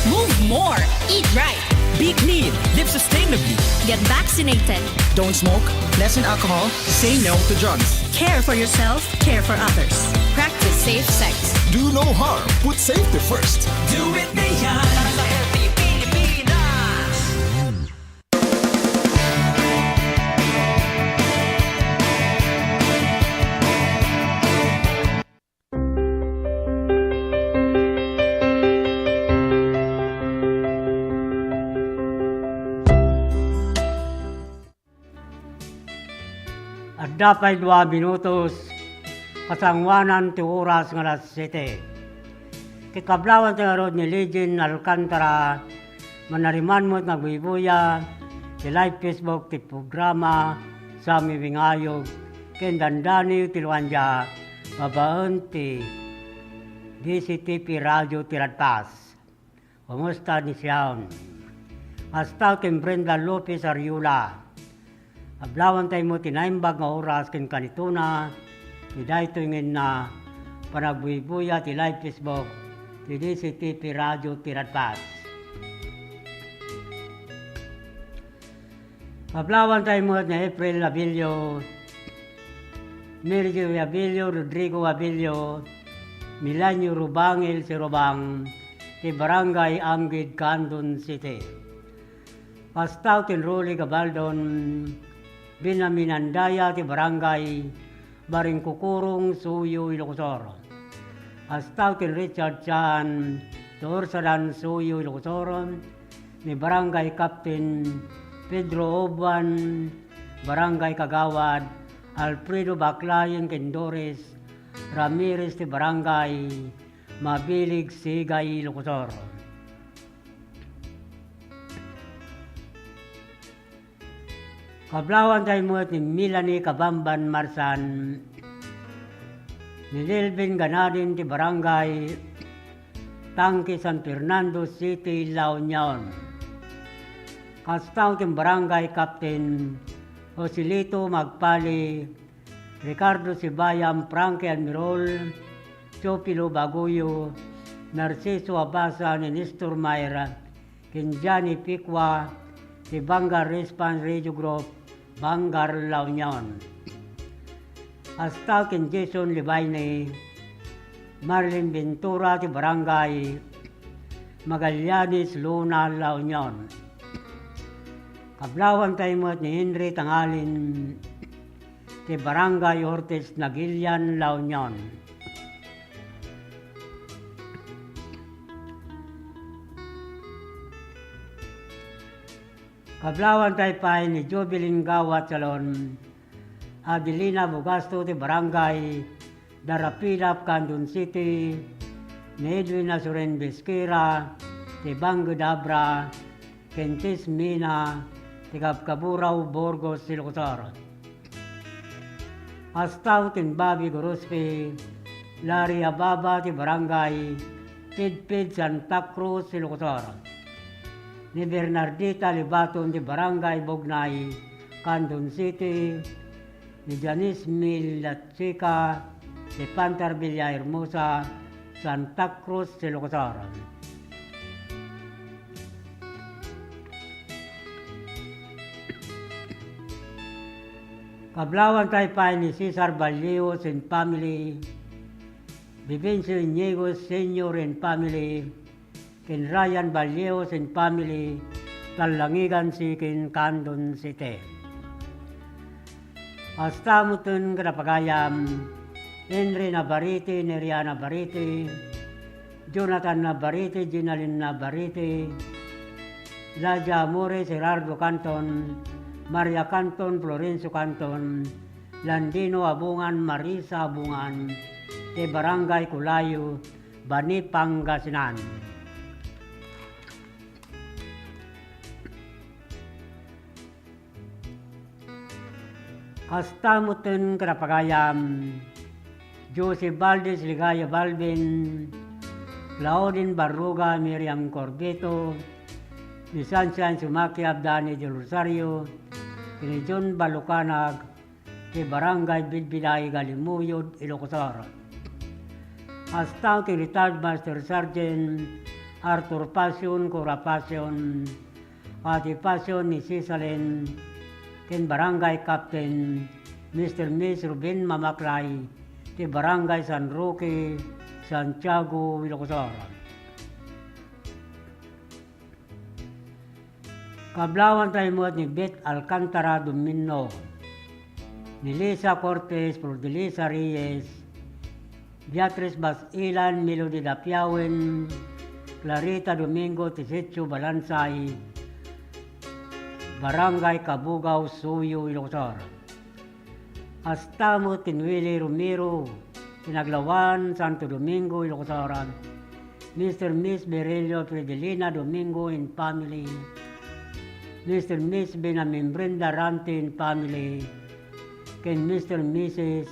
Move more. Eat right. Be clean. Live sustainably. Get vaccinated. Don't smoke. Lessen alcohol. Say no to drugs. Care for yourself, care for others. Practice safe sex. Do no harm. Put safety first. Do it Mayan. Para sa healthy Pilipinas. At dapat 2 minutos kasangwanan ti oras nga alas 7. Kikablawan ti arod ni Legend Alcantara manariman mo't nagbibuya ti live Facebook ti programa sa mibingayog ken dandani ti luwanja babaen ti DCTP Radio Tiradpas. Kumusta ni siyaon? Hasta ken Brenda Lopez Ariula. Ablawan tayo mo tinaimbag nga oras ken kanituna, ti dayto ngin na panagbuy-buya ti live Facebook, ti DCTP Radio Tiradpas. Ablawan tayo mo na April Abilio, Mirgio Abilio, Rodrigo Abilio, Milanio Rubangil si Rubang, ti Barangay Anggid, Candon City. Pastaw tin Roli Gabaldon, Binaminandaya ti Barangay Baringkukurong, Suyo, Ilocosor. Pastaw tin Richard Chan, Torsadan, Suyo, Ilocosor, ni Barangay Captain Pedro Oban, Barangay Kagawad, Alfredo Baclayan, Kendores, Ramirez ti Barangay Mabilig, Sigay, Ilocosor. Kablawan tayo mo ni Milani Kabamban Marsan, ni Lilvin Ganadin ti Barangay Tangke San Fernando City, La Union. Kastaw ti Barangay Captain Joselito Magpali, Ricardo Sibayam, Frankie Almirol, Chopilo Baguyo, Narciso Abasa, ni Nestor Mayra, Kinjani Pikwa, ti Bangar Response Radio Group, Bangar La Union. Hasta ken Jason Libayne, Marlin Ventura ti Barangay Magallanes, Luna, La Union. Kablawan tayo mo ni Henry Tangalin ti Barangay Ortiz, Nagilian, La Union. Kablawan tayo pa ni Jovelyn Gawat Salon, Adelina Bugasto ti Barangay Darapilap, Candon City, ni Edwin Asuren Besquera ti Bango Dabra, Kentis Mina ti Kabkaburaw, Burgos, Ilocosor. Astaw tin Bobby Gorospe, Larry Ababa ti Barangay Pidpid, Santa Cruz, Ilocosor. Ni Bernardita Libaton di Barangay Bognay, Candon City, ni Janice Milatsika di Pantar Villa Hermosa, Santa Cruz, Ilocosor. Kablawan tayo pa ni Cesar Balleos and family, Vivencio Iniego Senior and family, ken Ryan Balleos and family, Talangigan si ken Candon City. Hasta mutun kadapagayam, Henry Navarrete, Neriana Navarrete, Jonathan Navarrete, Ginalyn Navarrete, Laja Amores, Gerardo Canton, Maria Canton, Florencio Canton, Landino Abungan, Marisa Abungan, te Barangay Kulayo, Bani, Pangasinan. Hasta mutun kadapagayam, Joseph Valdez, Ligaya Balvin, Claudine Barruga, Miriam Corbeto, ni Sunshine Sumaki Abdani de Rosario, ni John Balucanag, ni Barangay Bilbilay, Galimuyod, Ilocosor. Hasta ki retired Master Sergeant Arthur Passion, Cora Passion, partisipasyon ni Sisalin ken Barangay Captain Mr. Miss Ruben Mamaklay ti Barangay San Roque, Santiago, Ilocos. Kablawan tayo mo ni Beth Alcantara Domino, ni Lisa Cortez, Prodelisa Reyes, Beatriz Basilan, Melody Dapiawen, Clarita Domingo, Tisetio Balansay, Barangay Kabugaw, Suyo, Ilocos. Astamo Tinwili Romero, Pinaglawan, Santo Domingo, Ilocos. Mr. Miss Berelio Fredelina Domingo and family, Mr. Miss Benamin Brenda Rante and family, ken Mr. Mrs.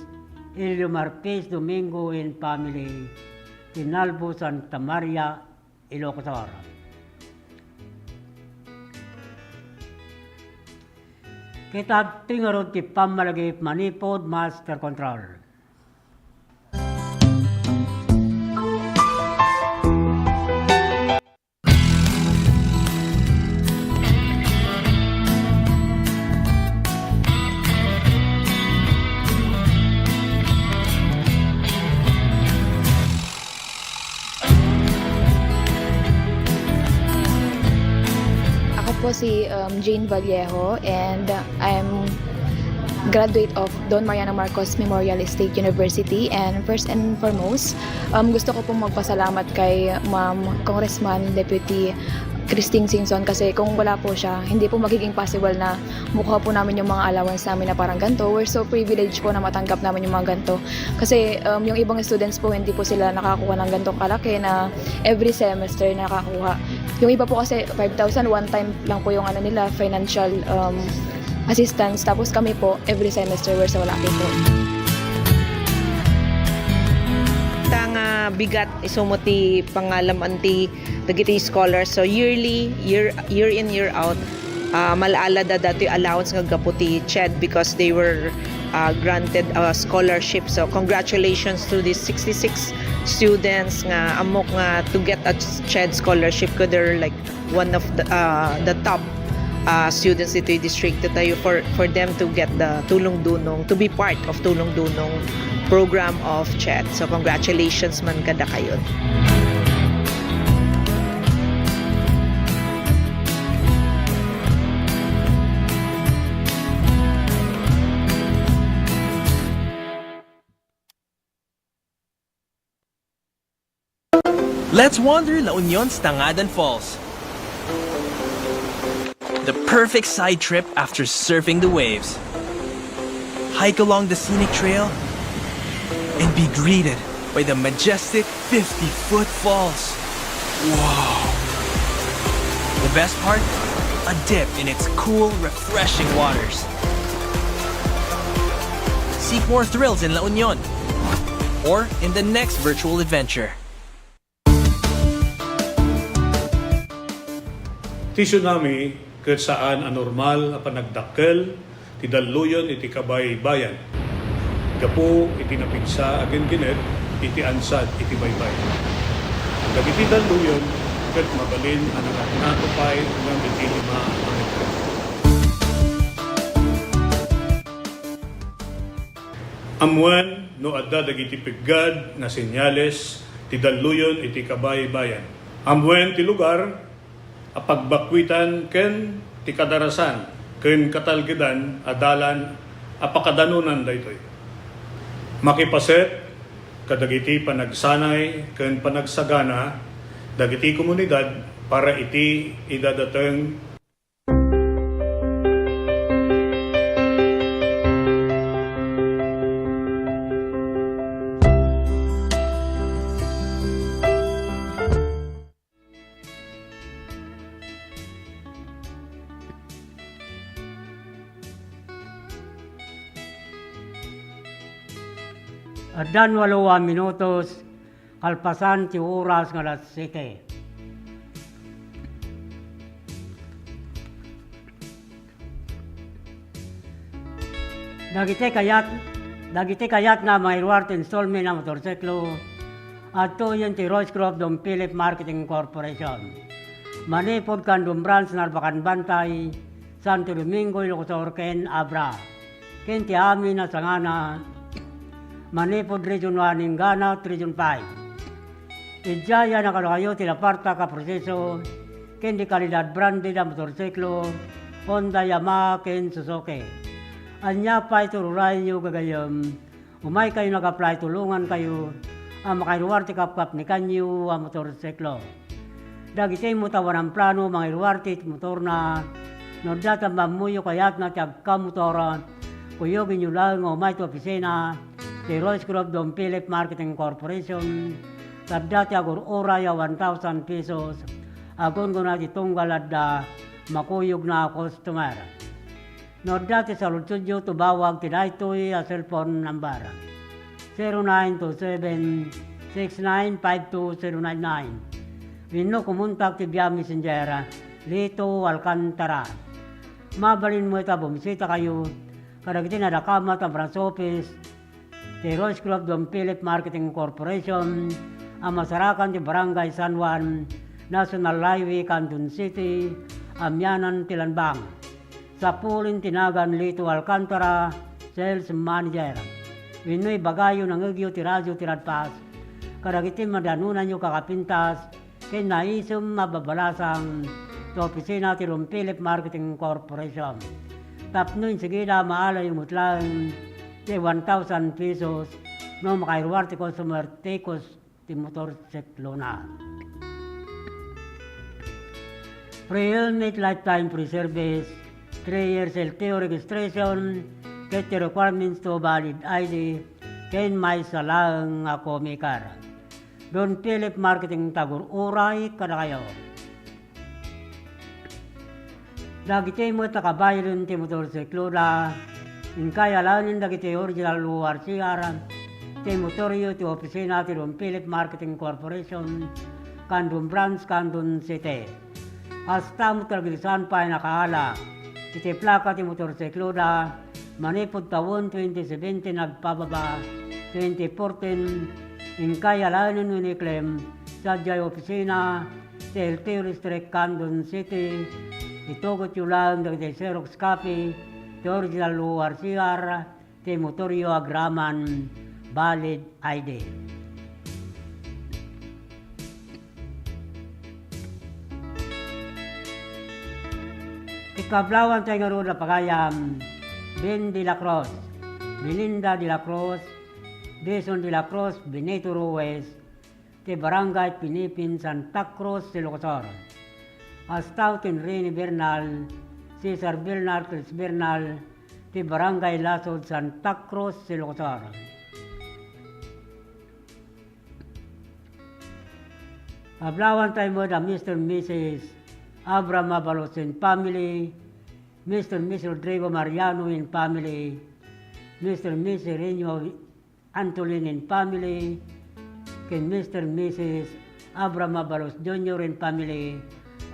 Elio Marquez Domingo and family, Tinalbo Santa Maria, Ilocos. Kita tingarod ti pamalagip manipod master control. Po si Jane Vallejo and I'm graduate of Don Mariano Marcos Memorial State University, and first and foremost gusto ko pong magpasalamat kay Ma'am Congressman Deputy Christine Singson, kasi kung wala po siya, hindi po magiging possible na mukha po namin yung mga allowance namin na parang ganito. We're so privileged po na matanggap namin yung mga ganito. Kasi yung ibang students po, hindi po sila nakakuha ng ganitong kalaki na every semester nakakuha. Yung iba po kasi 5,000 one time lang po yung nila, financial assistance. Tapos kami po, every semester we're so lucky po. Tanga bigat isumuti pangalam anti dagiti scholars. So yearly, year in year out, malala da dati allowance nga gaputi CHED because they were granted a scholarship. So congratulations to these 66 students nga amok nga to get a CHED scholarship, ko they're like one of the top students dito yung district tayo for them to get the Tulong Dunong, to be part of Tulong Dunong program of CHED. So congratulations man kada kayo. Let's wander La Union's Tangadan Falls. The perfect side trip after surfing the waves. Hike along the scenic trail and be greeted by the majestic 50-foot falls. Whoa! The best part? A dip in its cool, refreshing waters. Seek more thrills in La Union or in the next virtual adventure. Ti tsunami ket saan anormal a panagdakkel ti daluyon iti kabay-bayan. Gapo iti napigsa agen ginet iti ansad iti baybay. Dagiti daluyon ket mabalin ang natupay ng iti 5 metro. Amuan no adda dagiti piggad na senyales ti daluyon iti kabay-bayan. Amuan ti lugar a pagbakwitan ken ti kadarasan ken katalgedan adalan a pakadanunan daytoy. Makipaset kadagiti panagsanay ken panagsagana dagiti komunidad para iti idadateng Adan 8 minutos, kalpasan ti oras nga alas 7. Dagiti kayat nga mayroart installment na motorsiklo at to yun ti Royce Crop Dom Philip Marketing Corporation. Manipod Kandong Branch Narbacan Bantay, Santo Domingo, Ilocos Ken Abra. Ken ti amin na sangana, Manipod Region 1 Ingana, Region 5. Ijaya na kayo tilaparta ka proseso, ken di kalidad brandi na motorsiklo, Honda, Yamaha, ken Suzuki. Anya pa itururay nyo gagayam, umay kayo nag-apply, tulungan kayo, ang makairuwarte kapkap ni kanyo ang motorsiklo. Dagiti mo tawan ang plano, mga iruwarte motor na, no data mamuyo kayat na tiyag kamotora, kuyogin nyo lang umay to opisina, ti Royce Club Don Philip Marketing Corporation, tabdati agur oraya 1,000 pesos, agon ko na titunggal at makuyog na customer. No dati sa Lutsudio tubawag tinaytoy a cellphone number 0927-6952-099. Wino kumuntak ti via messenger Lito Alcantara. Mabalin mo ita bumisita kayo kadagiti na dakamat ang branch office ti Royce Club Don Philip Marketing Corporation ang masarakan ti Barangay San Juan, National Highway, Canton City, Amyanan, Tilanbang. Sa pulin tinagan Lito Alcantara, Sales Manager. Wino'y bagayo ng agyo ti radyo ti radpas. Kadagiti madanunan nyo kakapintas, kay naisum mababalasang sa opisina ti Don Philip Marketing Corporation. Tapnoy sige na maalay mutlang ti 1,000 pesos no makairuwar ti customer tekos ti motorsiklo na. Pre-helmet lifetime free service, 3 years LTO registration, get the requirements to valid ID, ken may salang ako mikar. Don Philip Marketing Tagur Uray kada kayo. Dagiti mo takabayan ti motorsiklo na, in kaya lanin dagiti original luar sigaran, ti motoryo ti opisina ti Don Philip Marketing Corporation, Kandong Branch, Canton City. Hasta mo talagisan pa nakahala, iti plaka ti motorsiklo na, manipod taon 2017 nagpababa, 2014 in kaya lanin uniklem sa jay opisina sa LTO District, Canton City. Itugot yung lang dagiti Xerox copy, ti original luar CR, ti motoryo agraman, valid ID. Ikablawan tayo nga rin na pagayam, Ben de la Cruz, Belinda de la Cruz, Jason de la Cruz, Benito Ruiz, ti Barangay Pinipin, Santa Cruz, Ilocos. Astautin Rene Bernal, Cesar Bernal, Chris Bernal, ti Barangay Lasod, Santa Cruz, Ilocos. Ablawan tayo mo na Mr. and Mrs. Abraham Abalos and family, Mr. and Mrs. Rodrigo Mariano and family, Mr. and Mrs. Reno Antolin and family, ken Mr. and Mrs. Abraham Abalos Jr. and family,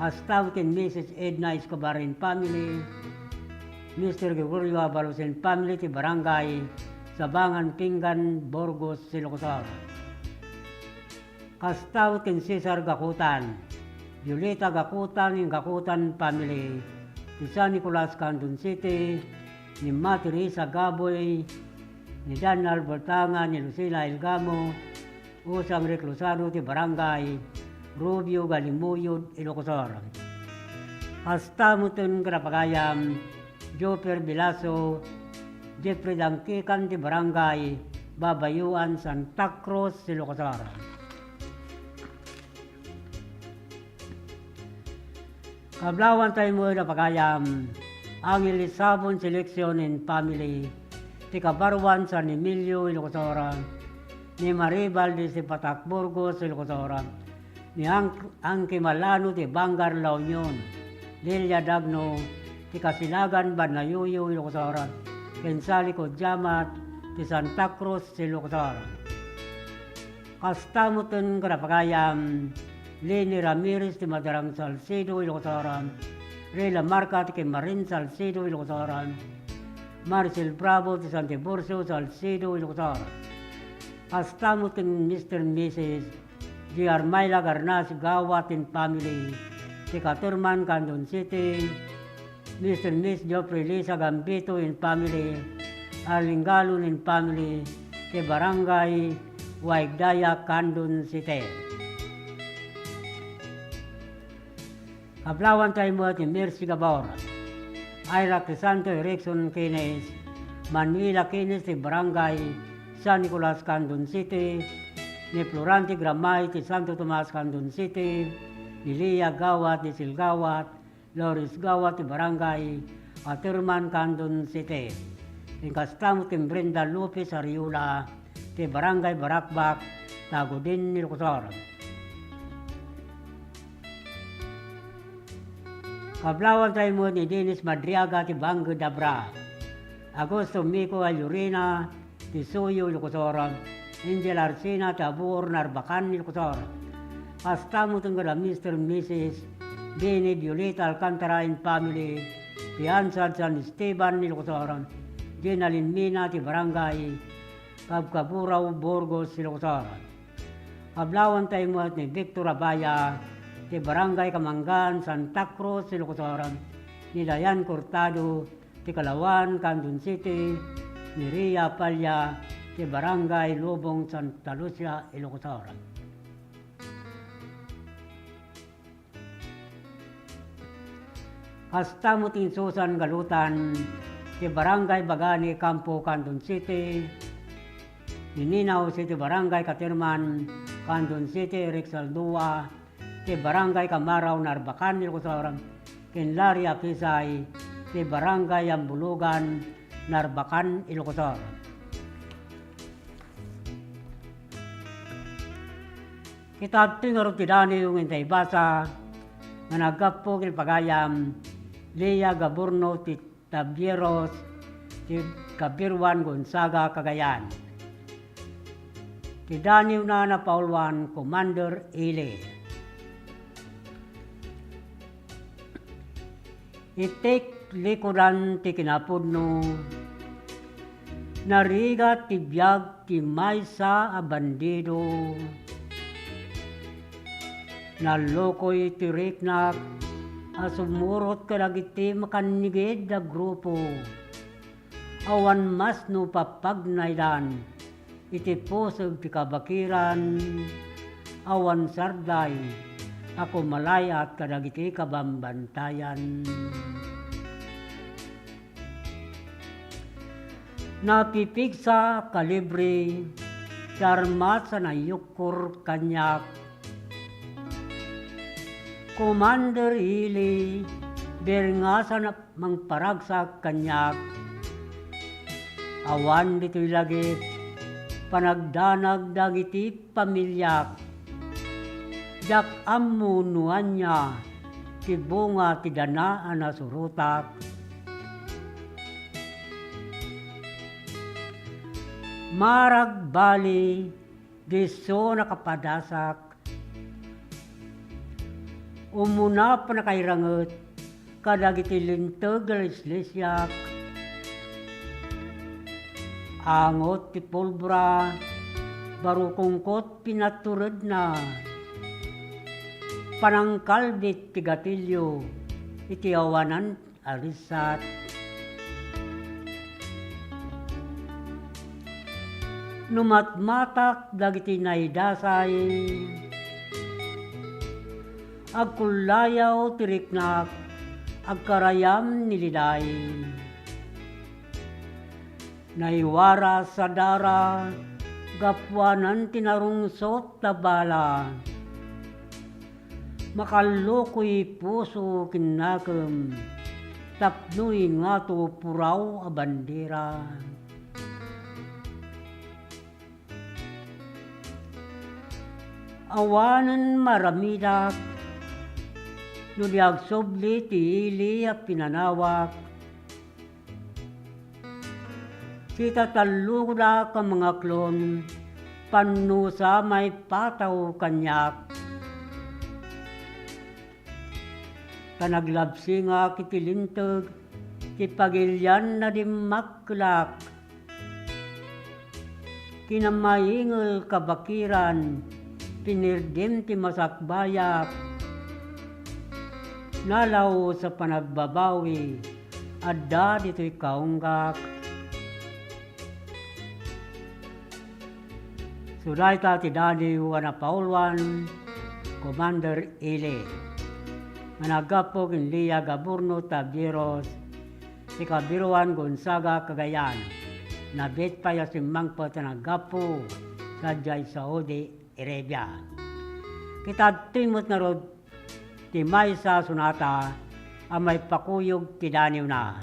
Astautin and Mrs. Edna Escobar and family, Mr. Gregorio Abalos and family, ti Barangay Sabangan, Pinggan, Burgos, Ilocos. Astautin Cesar Gakutan, Violeta Gakutan and Gakutan family, ti San Nicolas, Canton City, ni Ma Teresa Gaboy, ni Dan Albertanga, ni Lucila Elgamo, Usang Reclusano, ti Barangay Rubio, Galimuyod, Ilocos. Hasta mutun karapagayam, Joper Bilaso, Jeffrey Dangkikan, ti Barangay Babayuan, Santa Cruz, Ilocos. Kablawan tayo mo na pagayam, ang Elisabon Selection and Family, ti Kabarwan, San Emilio, Ilocos. Ni Maribal de Sipatak, Burgos, Ilocos. Ni Angki Malano, ti Bangar, La Union, Lilia Dagno, ti Kasilagan, Banayuyo, Ilocos. Kensali Kodjamat, ti Santa Cruz, Ilocos. Kastamutin karapagayam, Leni Ramirez, ti Madarang Salcedo, Ilocos. Rela Marca, ti Marin Salcedo, Ilocos. Marcel Bravo, ti Santiburcio, Salcedo, Ilocos. Kastamutin Mr. and Mrs. G. Armayla Garnas Gawat and family, ti Katurman, Candon City, Mr. and Miss Geoffrey Lisa Gambito and family, Arling Galon and family, ti Barangay Waigdaya, Candon City. Kablawan tayo mo ti Mercy Gabor, Ira Crisanto Erickson Kines, Manuela Kines ti Barangay San Nicolas, Candon City, ni Florante Gramay ti Santo Tomas, Candon City, ni Lia Gawat ti Silgawat, Loris Gawat ti Barangay Aturman, Candon City. Ni Kastamo ti Brenda Lopez Ariula ti Barangay Barakbak, Tagudin, Ilocosor. Kablawan tayo mo ni Dennis Madriaga ti Bango Dabra, Agosto Miko Ayurina ti Suyo, Ilocosor, Angel Arsena ti Abur Narbacan, Ilocosor. Kastamo tunggal Mr. and Mrs. Benny Violeta Alcantara and family, ti Ansad San Esteban, Ilocosor, Jenalyn Mina ti Barangay Kabkaburaw, Burgos, Ilocosor. Kablawan tayo mo ni Victor Abaya ti Barangay Kamanggan, Santa Cruz, Ilocosor, ni Dayan Cortado ti Kalawan, Candon City, ni Ria Palya ti Barangay Lubong, Santa Lucia, Ilocosor. Kastamo ti Susan Galutan ti Barangay Bagani, Campo, Candon City, ni Ninaw City Barangay Katirman, Candon City, Rexaldua, ti Barangay Kamaraw, Narbacan, Ilocosor, Kinlari Apisay, ti Barangay Ambulugan, Narbacan, Ilocosor. Kita tingaro ti dani yung intay basa, nga nagkapo kilpagayam, Lea Gaburno ti Tabieros, ti Kabirwan Gonzaga, Cagayan. Ti dani na napaulwan, Commander Ile. Itik likuran ti kinapudno, nariga ti biyag ti maysa a bandido, nalokoy ti riknak, asumurot kadagiti makanigid da grupo, awan mas no papagnaydan, iti pusog ti kabakiran, awan sarday, ako malaya at kadagiti kabambantayan. Napipigsa kalibre, darmat sa nayukur kanyak. Commander Ili, bernga sa mangparagsak kanyak. Awan dito'y lagit, panagdanag dagiti pamilyak. Jak amunuan niya, ti bunga ti dana anasurutak. Marag bali, diso nakapadasak. Umuna pa nakairangot, kadagiti lintag alislisyak. Angot ti pulbra, barukungkot pinaturod na. Panangkalbit ti gatilyo, iti awanan arisat. Numatmatak dagiti naidasay, agkulayaw tiriknak, agkarayam niliday. Naiwara sa dara, gapwanan tinarungsot na bala. Makalukoy puso kinakam, tapnoy nga to puraw a bandera. Awanan maramidak, nuliag sobli ti ili a pinanawak. Sita taluda ka mga klon, panusa may pataw kanyak. Kanaglabsi nga kitilintag, kipagilyan na dimaklak. Kinamaingal kabakiran, pinirdim ti masakbayak. nalaw sa panagbabawi, adda dito'y kaunggak. Suday ta ti Dani wana Paulwan, Commander Ile. Managapog Inlia Gaburno Tabieros, si Kabiruan Gonzaga Cagayan. Nabit pa ya simmang patanagapo sa Jai Saudi Arabia. Kita timot na rod, ti may sa sunata, ang may pakuyog ti Daniw na.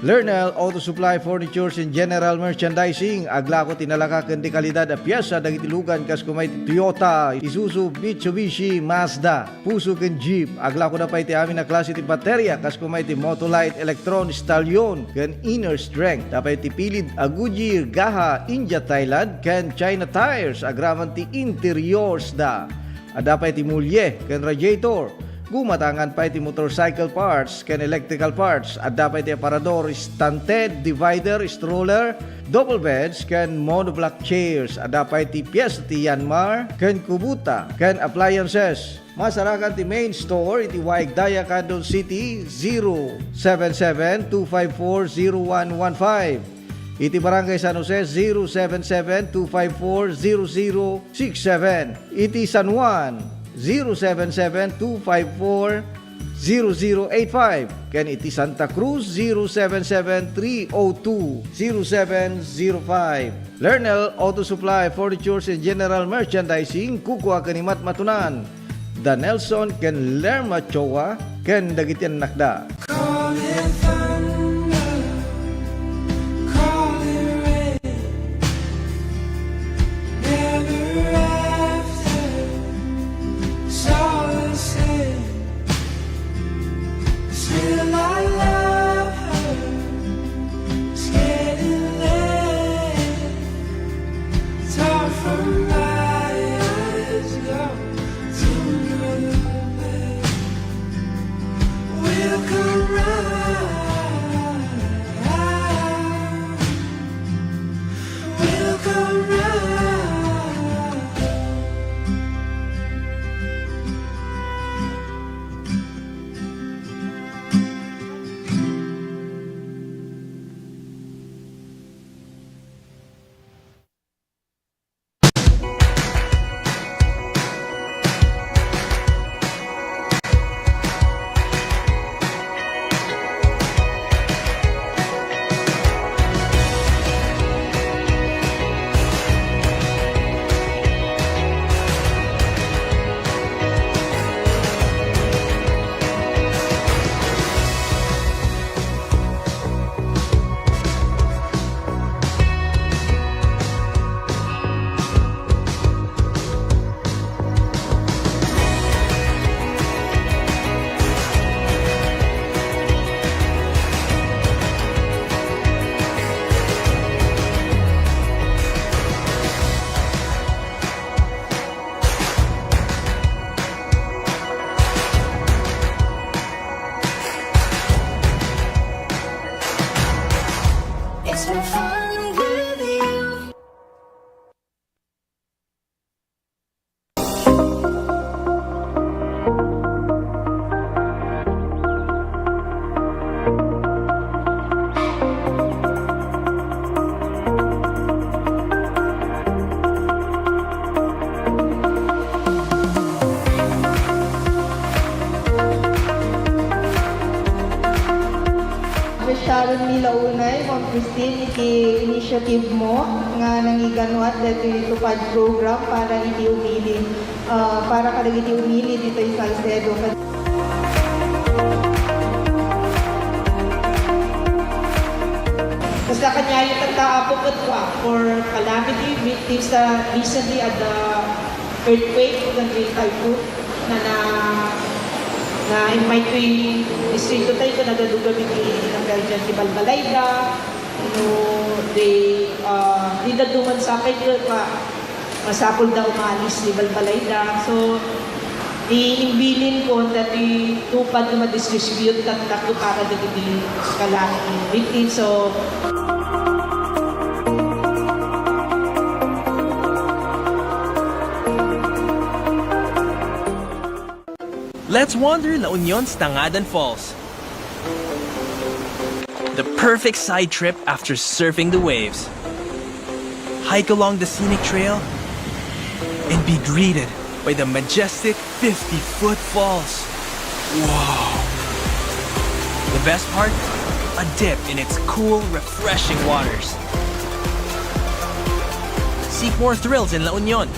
Lernel Auto Supply Furnitures and General Merchandising. Agla ko tinalaka ken di kalidad a piyesa dagiti lugan kas kumay Toyota, Isuzu, Mitsubishi, Mazda, Puso ken Jeep. Agla ko na pa iti amin na klase ti baterya kas kumay ti Motolite, Electron, Stallion ken Inner Strength. Tapay ti pilid a Goodyear, Gaha, India, Thailand ken China Tires. Agraman ti interiors da. Adapay ti mulye ken radiator. Gumatangan pa iti motorcycle parts ken electrical parts. Adda pa iti aparador, stunted, divider, stroller, double beds ken monoblock chairs. Adda pa iti piyes ti Yanmar ken Kubota ken appliances. Masarakan ti main store iti Waigdaya, Quezon City 077-254-0115. Iti Barangay San Jose 077-254-0067. Iti San Juan 077-254-0085. Ken iti Santa Cruz 077-302-0705. Lernel Auto Supply Furnitures and General Merchandising. Kukua kanimat matunan Da Nelson ken Lerma Chowa ken dagitian nakda. Sharon Milaunay, Ma'am Christine, iti initiative mo nga nangiganuat dito itupad program para iti umili, para kadag iti umili dito yung Salcedo. Basta kanya yung tataapok at for calamity victims recently at the earthquake ng Great Typhoon na invite ko yung distrito tayo ko nagadugan yung tinanggal dyan si Balbalayda. Di naduman sa akin yun masapol na umalis si Balbalayda. So, iimbilin ko na tupad na ma-distribute ko para naging kalang victim. So, Let's wander La Union's Tangadan Falls. The perfect side trip after surfing the waves. Hike along the scenic trail and be greeted by the majestic 50-foot falls. Whoa! The best part? A dip in its cool, refreshing waters. Seek more thrills in La Union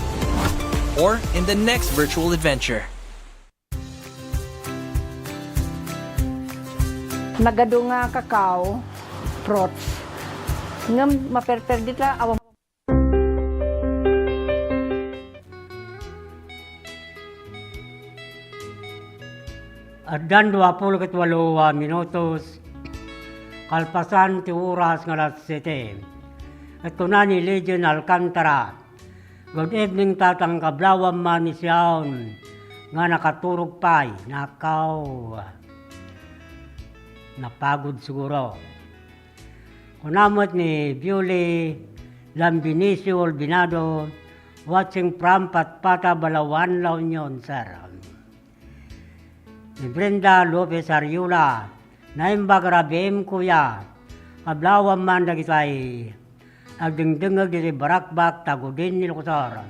or in the next virtual adventure. nagado nga kakao fruits. Ngam maperper dita awam Adan 28 minutos, kalpasan ti oras nga alas 7. At kunani Legion Alcantara, good evening tatang kablawam man ni siyaon, nga nakaturog pa'y, napagod siguro. Kunamot ni Viole Lambinicio Albinado, watching from Patpata, Balawan, La Union, sir. Ni Brenda Lopez Ariula, naimbagrabim kuya, kablawam man dagitay, agdingdingag diti barakbak tagudin ni Lukusar.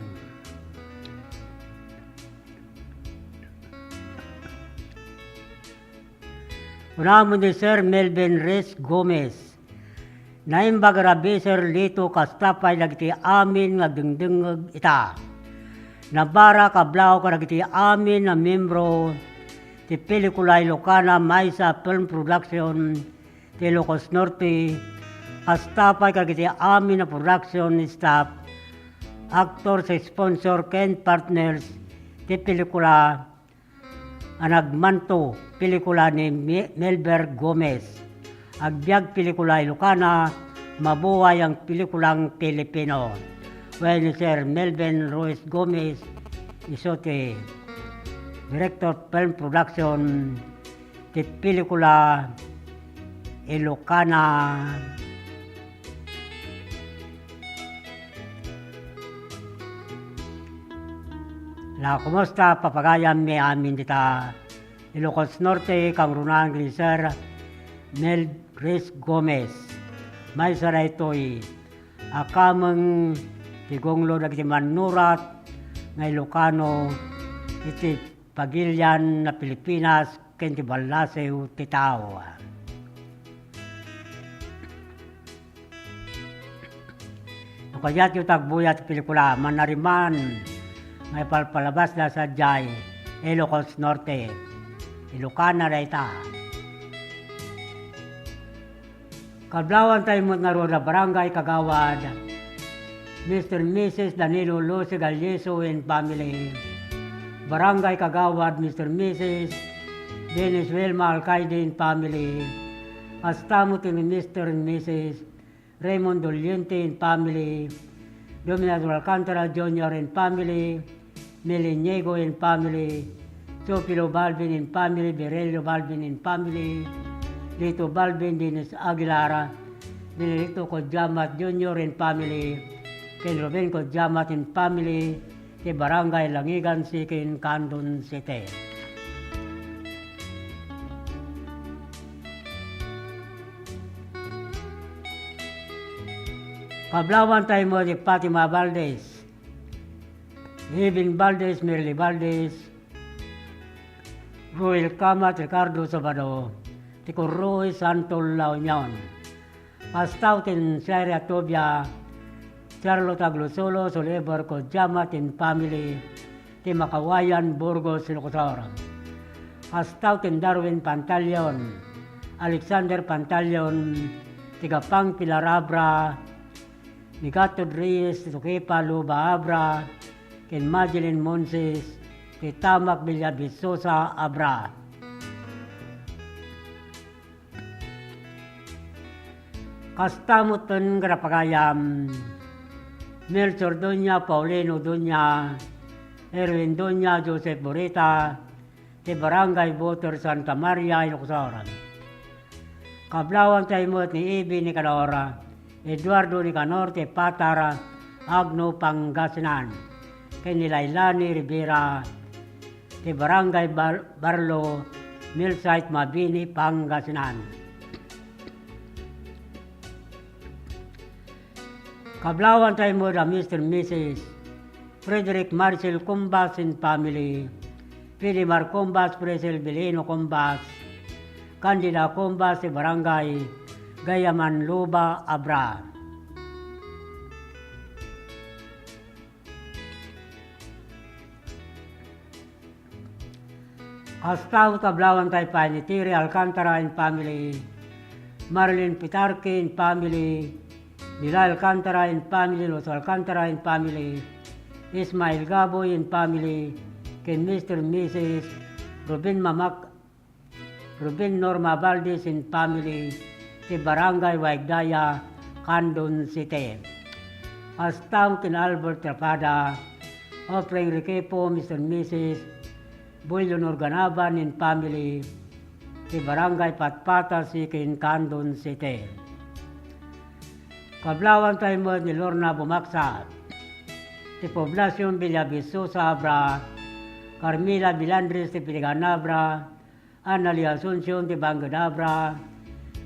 Unamon ni Sir Melvin Reyes Gomez, naimbagrabi Sir Lito Kastapay dagiti amin agdingdingag ita. Nabara kablaw ka dagiti amin na membro ti pelikula Ilocana Maysa Film Production ti Ilocos Norte, kastapay kagiti amin na production staff, actors, sponsor, ken partners ti pelikula Anagmanto, pelikula ni Melber Gomez. Agbiag pelikula Ilocana, mabuhay ang pelikulang Pilipino. Well, ni Sir Melvin Ruiz Gomez, isote Director Film Production, ti pelikula Ilocana. La kumusta papagayam mi amin dita Ilocos Norte kang runang ni Sir Mel Chris Gomez. May sara ito'y akamang tigonglo dagiti manurat nga Ilocano iti Pagilian na Pilipinas ken ti Balaseu ti tao. Kayat yung tagbuya ti pelikula manariman may palpalabas na sa Jai Ilocos Norte, Ilocana rayta. Kablawan tayo mo nga ro na barangay Kagawad, Mr. and Mrs. Danilo Lucy Galyeso and family, Barangay Kagawad, Mr. and Mrs. Dennis Wilma Alcaide and family, Astamut and Mr. and Mrs. Raymond Doliente and family, Dominador Alcantara Jr. and family, Meliniego and family, Sopilo Balvin and family, Berelio Balvin and family, Lito Balvin, Dennis Aguilara, Benedicto Kodjamat Jr. and family, Ken Ruben Kodjamat and family, ti Barangay Langigan Sikin, Candon City. Kablawan tayo mo di Fatima Valdez, Living Valdez, Merly Valdez, Royal Kamat, Ricardo Sabado, Tico Roy Santol La Union, Pastautin Sierra Tobia, Charlotte Aglosolo, Solebar Kodjamat and family, ti Makawayan, Burgos, Ilocosor. Pastautin Darwin Pantalion, Alexander Pantalion, Tigapang Pilarabra, Nigato Reyes, Tukepa Luba Abra, Ken Madeline Monses, ti Tamak Villavisosa Abra. Kastamutan Grapagayam, Melchor Doña, Paulino Doña, Erwin Doña, Joseph Borita, ti Barangay Boter Santa Maria, Ilocos. Kablawan tayo mo ni Ibi ni Calora, Eduardo Nicanor, ti Patara, Agno Pangasinan, Kenilailani Rivera, ti Barangay Barlo, Millsite Mabini, Pangasinan. Kablawan tayo mo na Mr. and Mrs. Frederick Marcel Cumbas and family, Pilimar Cumbas, Presel Belino Cumbas, Candida Cumbas, ti Barangay Gayaman Luba, Abra. Kastaw kablawan tayo pa ni Tiri Alcantara and family, Marilyn Pitarque and family, Nila Alcantara and family, Los Alcantara and family, Ismail Gaboy and family, Ken Mr. and Mrs. Ruben Norma Valdez and family, si Barangay Waigdaya, Candon City. Astam kin Albert Trapada, offering Requepo, Mr. and Mrs. Boy Leonor Ganaban and family, si Barangay Patpata, si kin Candon City. Kablawan tayo mo ni Lorna Bumaksa, si Poblacion Villaviso Sabra, Carmila Bilandres de Piliganabra, Anali Asuncion de Bangadabra,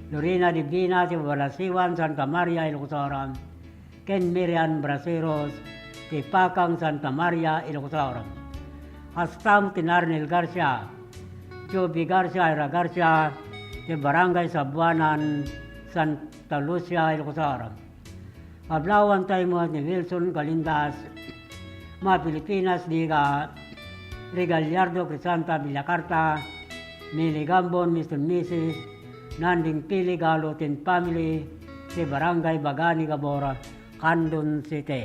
Lorena Divina de Balasiwan, Santa Maria Ilocos, Ken Miriam Braceros, de Pacang Santa Maria Ilocos, Astam Tinarnel Garcia, Joby Garcia Ira Garcia, de Barangay Sabuanan, Santa Lucia Ilocos. Kablawan tayo mo ni Wilson Galindas, mga Pilipinas Liga, Regalyardo Crisanta Villacarta, Mili Gambon, Mr. and Mrs. Nanding Pili Galutin family, si Barangay Bagani Gabora, Candon City.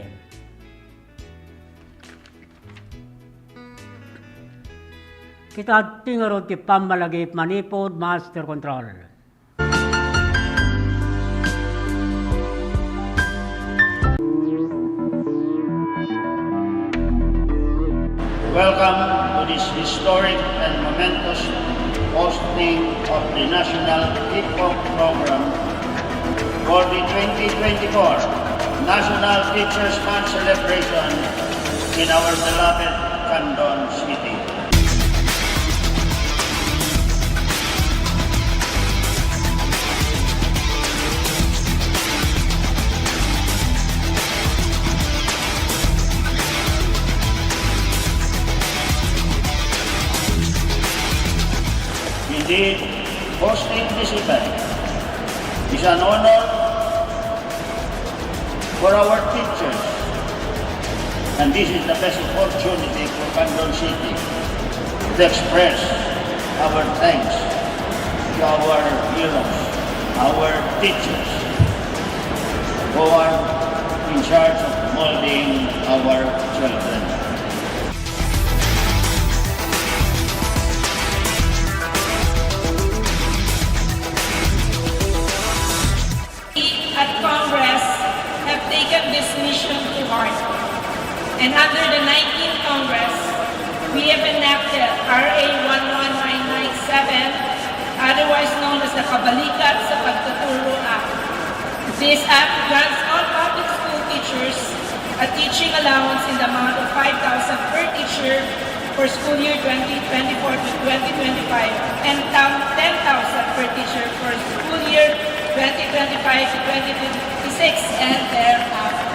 Kita tingarod ti Pamalagip Manipod Master Control. Welcome to this historic and momentous hosting of the National Hip-Hop Program for the 2024 National Teachers Month celebration in our beloved Candon City. Indeed, hosting this event is an honor for our teachers, and this is the best opportunity for Candon City to express our thanks to our heroes, our teachers, who are in charge of molding our children. At Congress have taken this mission to heart. And under the 19th Congress, we have enacted RA 11997, otherwise known as the Kabalikat sa Pagtuturo Act. This act grants all public school teachers a teaching allowance in the amount of 5,000 per teacher for school year 2024 to 2025 and 10,000 per teacher for school year 2025 to 2026 and thereafter.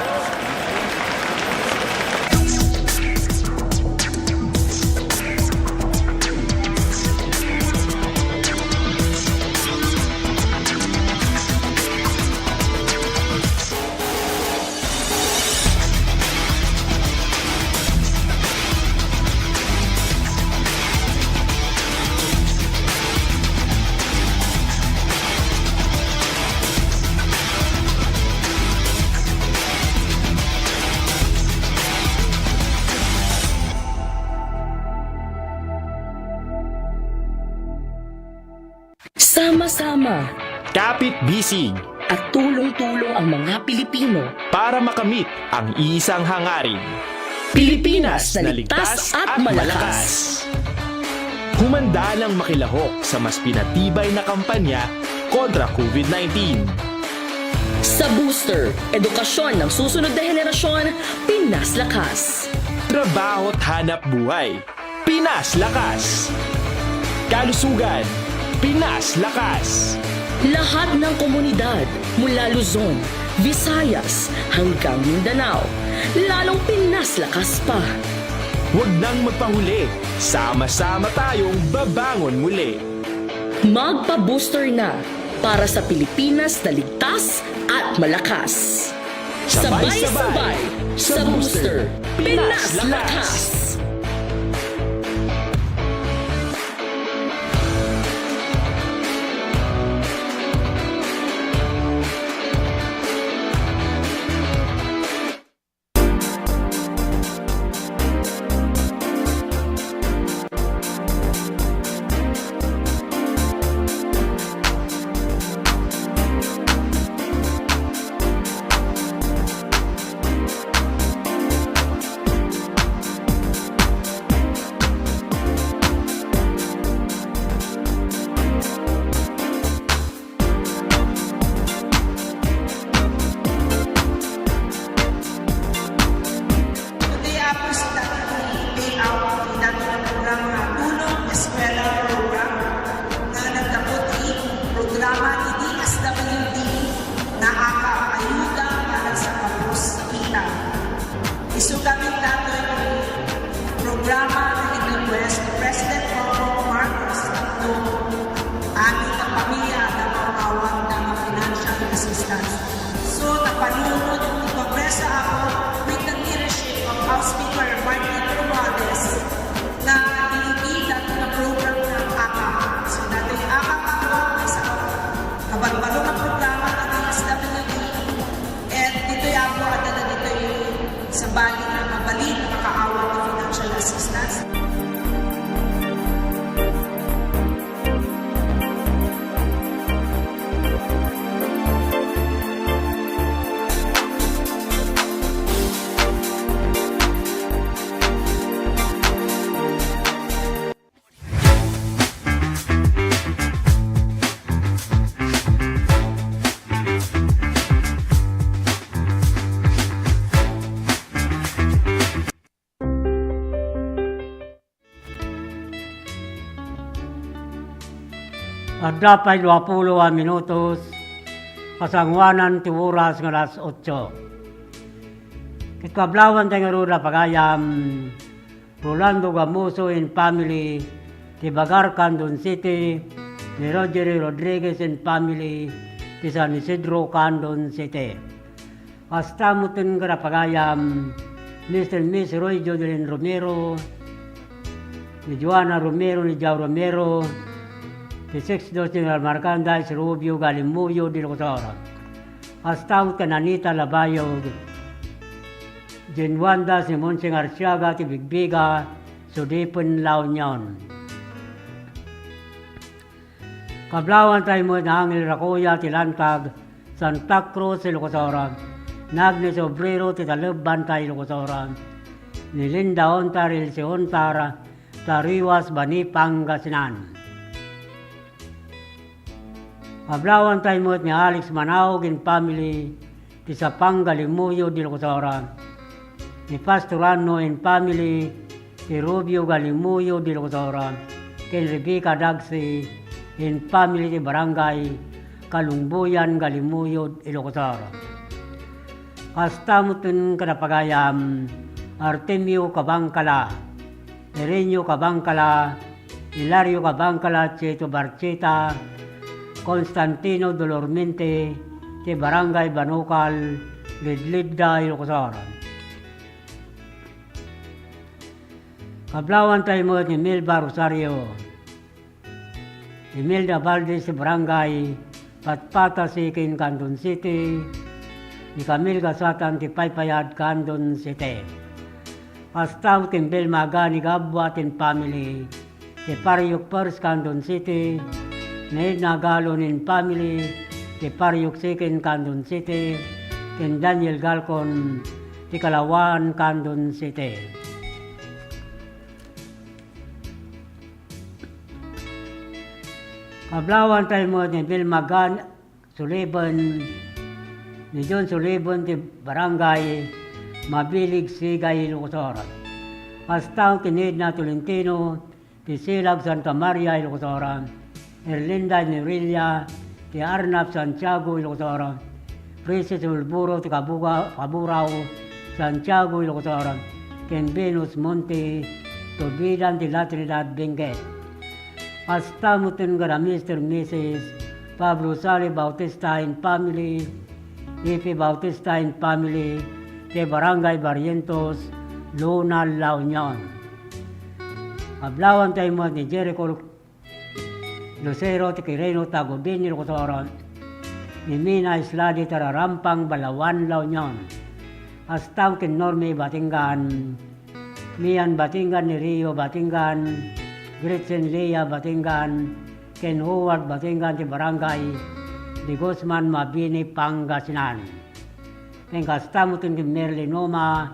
Sama-sama kapit-bisig at tulong-tulong ang mga Pilipino para makamit ang isang hangarin. Pilipinas na ligtas at malakas. Humanda ng makilahok sa mas pinatibay na kampanya kontra COVID-19. Sa booster, edukasyon ng susunod na henerasyon, Pinas Lakas. Trabaho at hanap buhay, Pinas Lakas. Kalusugan, Pinas Lakas. Lahat ng komunidad mula Luzon, Visayas hanggang Mindanao, lalong Pinas Lakas pa. Huwag nang magpahuli, sama-sama tayong babangon muli. Magpa-booster na para sa Pilipinas na ligtas at malakas. Sabay-sabay sa booster, Pinas Lakas. sa ako with the leadership of House Speaker Martin Romualdez na inibigat na program ng AKAP. So natin AKAP ako ay sa kabalo-balo ng programa ng DSWD and dito yung ako at dito yung sa bali na mabalin na makaawa ng financial assistance. At dapat 20 minutos, kasangwanan ti oras ng alas 8. Kitkablawan tayo nga rula pagayam, Rolando Gamuso and family, ti Bagar Candon City, ni Rogery Rodriguez and family, ti San Isidro Candon City. Kastamutin ka na pagayam, Mr. and Miss Roy Jodelin Romero, ni Joanna Romero, ni Jao Romero, the 6th General Marcandas, Rubio, Galimuyo, Dilocosora. Hasta ka Nanita Labayo, Jenwanda, Simon Singarciaga, Tibigbiga, Sudipon, La Union. Kablawan tayo mo na Angel Racoya, Tilantag, Santa Cruz, Ilocosora. Nagnes Obrero, Titalubban, tayo Ilocosora. Nilinda Ontar, Ilse Ontar, Tariwas, Bani, Pangasinan. Kablawan tayo mo ni Alex Manaog and family, ti Sapang Galimuyo, Dilocosora. Ni Pastorano and family, ti Rubio Galimuyo, Dilocosora. Ken Rebecca Dagsi and family, ti Barangay Kalungbuyan, Galimuyo, Ilocosora. Kastamutun kadapagayam, Artemio Kabangkala, Erenio Kabangkala, Hilario Kabangkala, Cheto Barcheta, Constantino Dolormente, ti Barangay Banukal, Lidlidda, Ilocosora. Kablawan tayo mo ni Milba Rosario, Imelda Valdez, ti Barangay Patpata, Sikin, Candon City, ni Camille Gasatan, ti Paypayad, Candon City. Pastaw, Timbel Magani, Gabwa, tin family, ti Pariuk Pers, Candon City, Need Nagalon in family, ti Pariuk Sikin, Candon City, ken Daniel Galcon, ti Kalawan, Candon City. Kablawan tayo mo ni Bill Magan, Sullivan, ni John Sullivan, ti Barangay Mabilig, Sigay, Ilocosora. Pastaw, Tinid na Tolentino, ti Silag, Santa Maria, Ilocosora. Erlinda Nerelia, ti Arnab Santiago, Ilocosora. Princess Ulburo, ti Kaburao, Santiago, Ilocosora. Ken Venus Monte, Tubidan, ti La Trinidad, Benguet. Hasta mutin gara Mr. Mrs. Pablo Sali Bautista and family, Ipi Bautista and family, ti Barangay Barrientos, Luna, La Union. Kablawan tayo mo ni Jericho Lucero, ti Quireno, Tagubin, Ilocosora. Ni Mina Isladi, Tararampang, Balawan, La Union. Hasta kin Norme Batingan, Mian Batingan, ni Rio Batingan, Gretchen Lea Batingan, Ken Howard Batingan, ti Barangay di Guzman, Mabini, Pangasinan. Ken kastamutin ti Merlinoma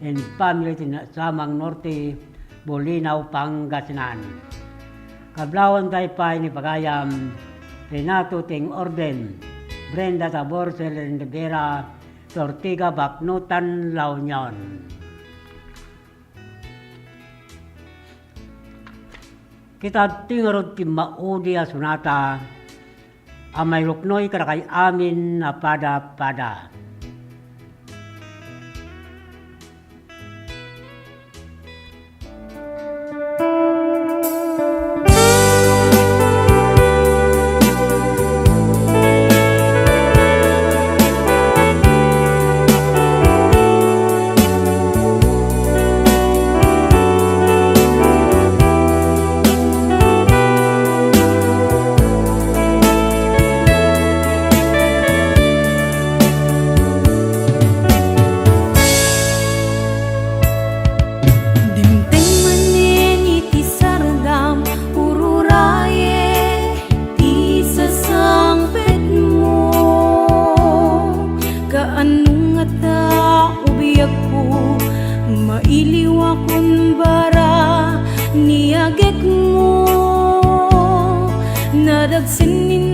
and family ti Samang Norte, Bolinaw, Pangasinan. Kablawan tayo pa ni Pagayam, Renato Ting Orden, Brenda Taborsel and Rivera, Tortiga, Baknutan, La Union. Kita tingarod ti maudi a sunata, amay ruknoy karakay amin na pada-pada.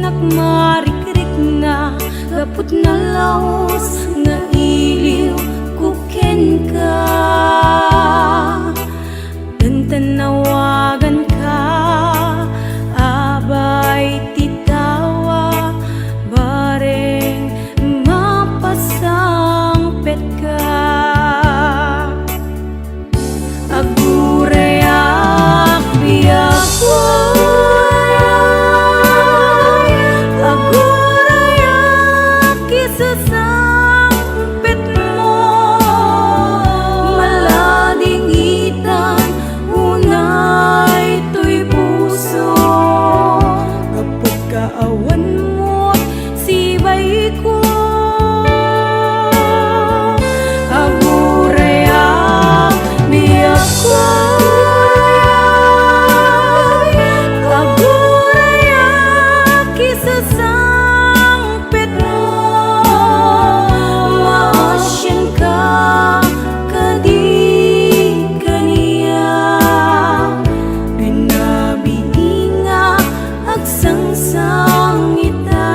sinak marikrik nga gapot na laos nga iliw kuken ka tanawagan ka abay titawa bareng mapasangpet ka agurayak biyak agurayak isasangpet mo malading itan unay to'y puso kapag kaawan mo't sibay ko agurayak biyak ko agurayak isasangpet mo maasyan ka kadi kaniya pinabiinga agsangsang ita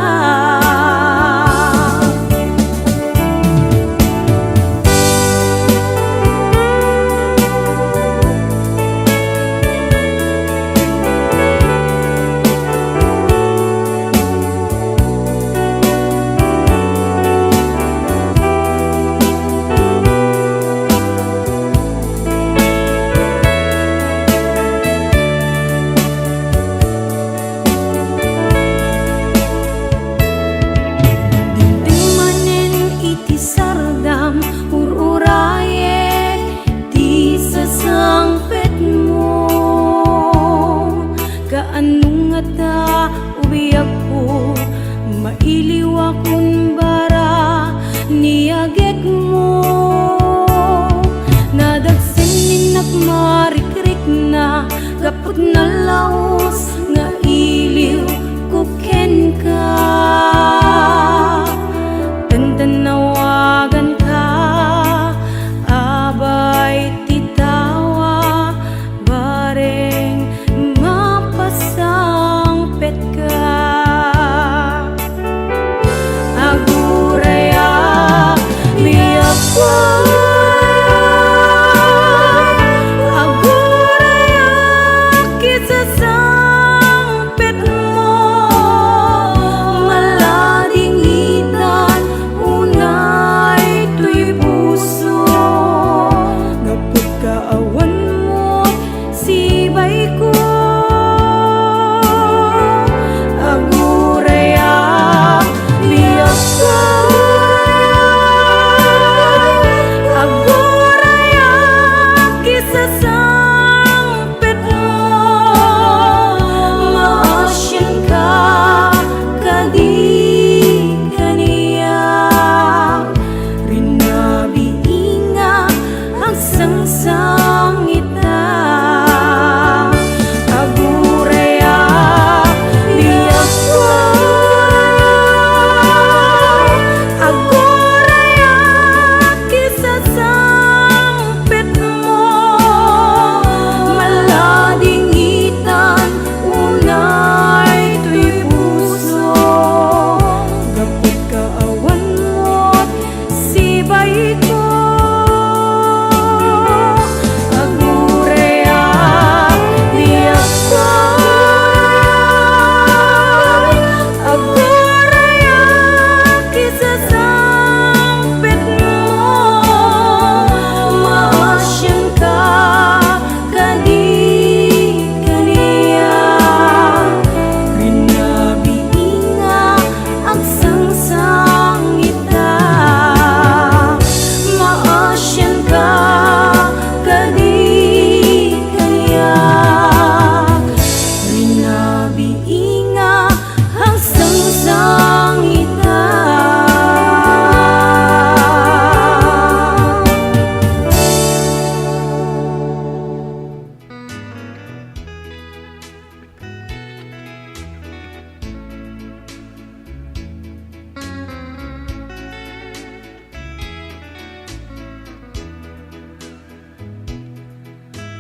Manen iti sardam ururayek di sasangpet mo kaanong ata ubiyak ko mailiw akong bara niyagek mo nadagsin ninak marikrik na gapot na laos nga iliw kuken ka tanawagan ka abay titawa bareng mapasangpet ka agurayak biyak ko agurayak isasangpet mo malading itan unay to'y puso kapag kaawan mo sibay ko agurayak biyak ko agurayak isasangpet mo maasyan ka kadi kaniya rinabiinga agsangsang ita agurayak biyak ko agurayak isasangpet mo malading itan unay to'y puso kapag kaawan mo't sibay ko agurayak biyak ko agurayak isasangpet mo maasyan ka kadi kaniya rinabiinga agsangsang ita maasyan ka kadi kaniya rinabiinga agsangsang ita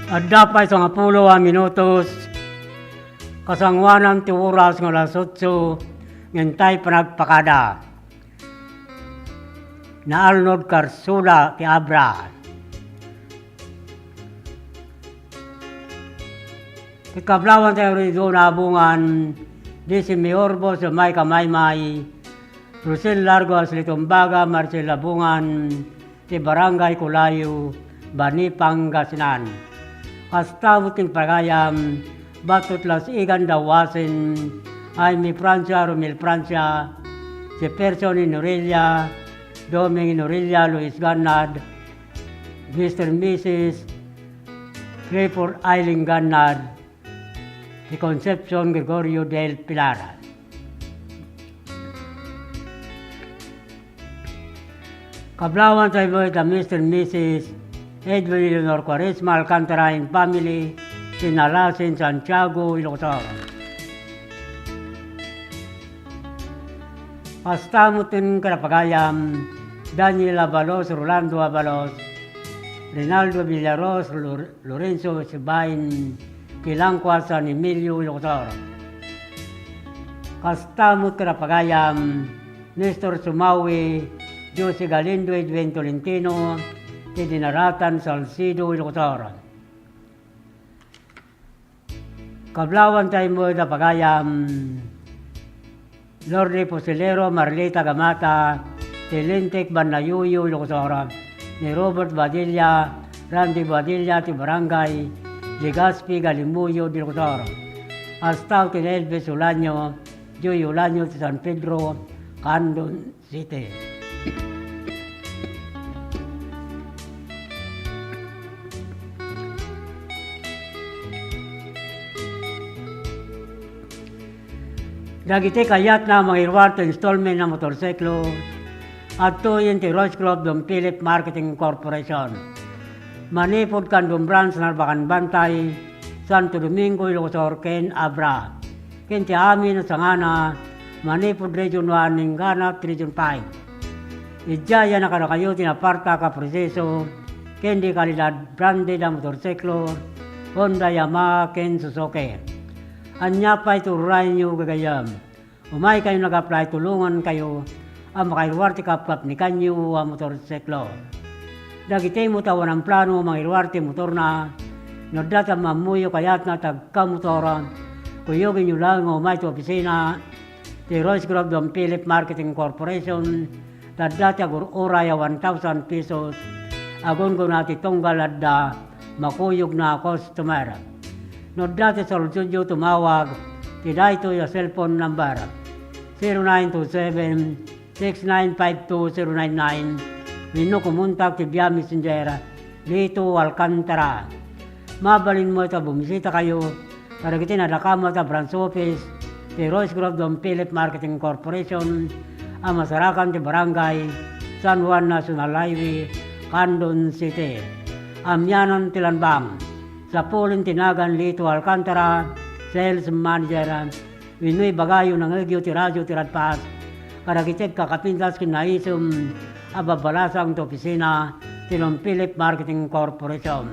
At dapat sa nga 10 minutos kasangwanan ti oras nga alas 8 ngentay panagpakada. Na Arnold Carsula ti Abra. Ikablawan tayo rito na bungan di si Miorbo sa may kamaymay, Rosel Largos, Litumbaga, Marcela Bungan, ti Barangay Kulayo, Bani, Pangasinan. Kastamot ng pagayam, batot las igan dawasin, ay mi Francia, Romil Francia, si Person Inorelia, Doming Inorelia, Luis Ganad, Mr. Mrs. Clifford Eileen Ganad, si Concepcion Gregorio del Pilar. Kablawan sa ibo ita Mr. and Mrs. Edwin Leonor Quaresma Alcantara and family, Sinalasin, Santiago, Ilocos. Pastamutin Karapagayam, Daniel Abalos, Rolando Abalos, Rinaldo Villaros, Lorenzo Sibain, Kilangkwa, San Emilio, Ilocos. Kastamut Karapagayam, Nestor Sumawi, Jose Galindo, Edwin Tolentino, Dinaratan, Salcido, Ilocos. Kablawan tayo mo na pagayam, Lorde Posilero, Marlita Gamata, Tilintik, Banayuyo, Ilocos. Ni Robert Badilla, Randy Badilla, ti Barangay, Ligaspi, Galimuyo, Ilocos. Hasta ti Elvis Ulanyo, Joy Ulanyo, ti San Pedro, Candon City. Dagiti kayat na mga irwarto installment na motorsiklo at tuyin ti Royce Club Dom Philip Marketing Corporation. Manipod Kandom Branch na Bakan Bantay, Santo Domingo, Ilocos, Ken Abra. Ken ti amin na sangana, Manipod Region 1, Ninganap, Region 5. Ijaya na kayo tinaparta ka proseso, ken di kalidad branded na motorsiklo, Honda, Yamaha, Ken Suzuki. Anya pa ituray nyo gagayam. Umay kayo nag-apply, tulungan kayo ang makailuwarte kapkap ni kanyo ang motorsiklo. Dagiti mo tawan ang plano makailuwarte motor na nagdata mamuyo kayat na tagkamotora. Kuyogin nyo lang umay to opisina ti Royce Club Dom Philip Marketing Corporation. Tadati agur oray 1,000 pesos. Agon ko na titonggal adda makuyog na customer. No dati sa Luzonjo tumawag, tiday ito yung cellphone number 0927-6952-099. Mino kumuntak ti Via Messenger, Lito Alcantara. Mabalin mo ito, bumisita kayo, para kita nadakama sa branch office, ti Royce Club Dom Philip Marketing Corporation, ang masarakan ti Barangay, San Juan National Highway, Candon City. Amyanan Tilanbang. Sa Pulin Tinagan, Lito Alcantara, Sales Manager, Winoy Bagayo ng Egyo, Tiradyo, Tiradpas, Karakitek, Kakapintas, Kinaisum, Ababalasang Opisina, Tilong Philip Marketing Corporation.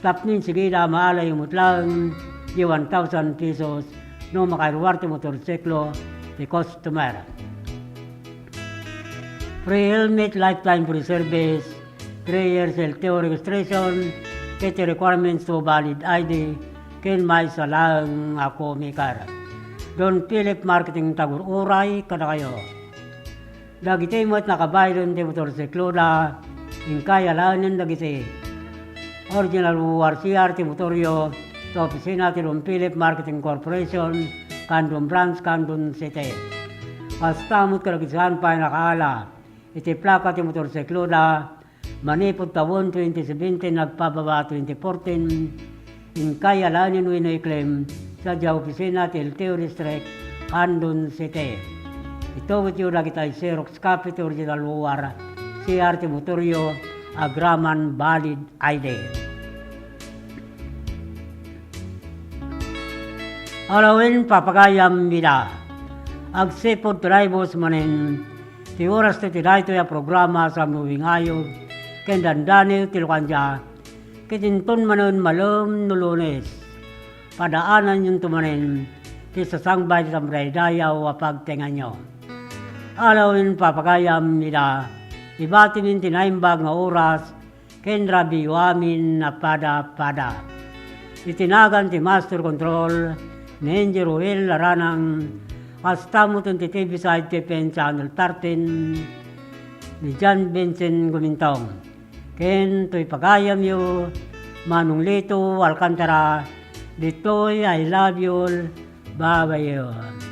Tapnin sigida, maalay umutlang, di 1,000 pesos, no makairuwarte motorsiklo, di customer. Free helmet, lifetime free service, 3 years LTO registration, kiti requirements to valid ID, ken may salang ako mikar. Don Philip Marketing Tagur Uray, kada kayo. Dagiti mo't nakabaylon ti motorsiklo na, ingkaya lanin dagiti. Original WRCR ti motoryo, sa opisina ti Don Philip Marketing Corporation, Candon Branch, Candon City. Pastamot kalagisahan pa nakaala, iti plaka ti motorsiklo na, Manipod tawon 2017, nagpababa 2014, inkaya lanin winoy claim sa opisina til LTO District, Candon City. Ito with you lagi tayo Xerox copy to original war, CRT Motoryo, Agraman Valid ID. Alawin papagayam nila, agsipod tribos manin, ti oras ti dayto ya programa sa moving ayog, ken dandani tilukanja, kitinton manon malom no Lunes. Padaanan yung tumanin, Kisa sangbay sa mray dayaw wapag tenganyo. Alawin papagayam nila, ibatimin tinaimbag nga oras, kendra biwamin na pada-pada. Itinagan ti Master Control, ni Engineer Ruel Laranang, kastamuton ti TV Side TPN Channel 13, ni John Vincent Gumintong. Ken to'y pagayam yu, Manong Lito Alcantara, dito'y I love you, bye-bye.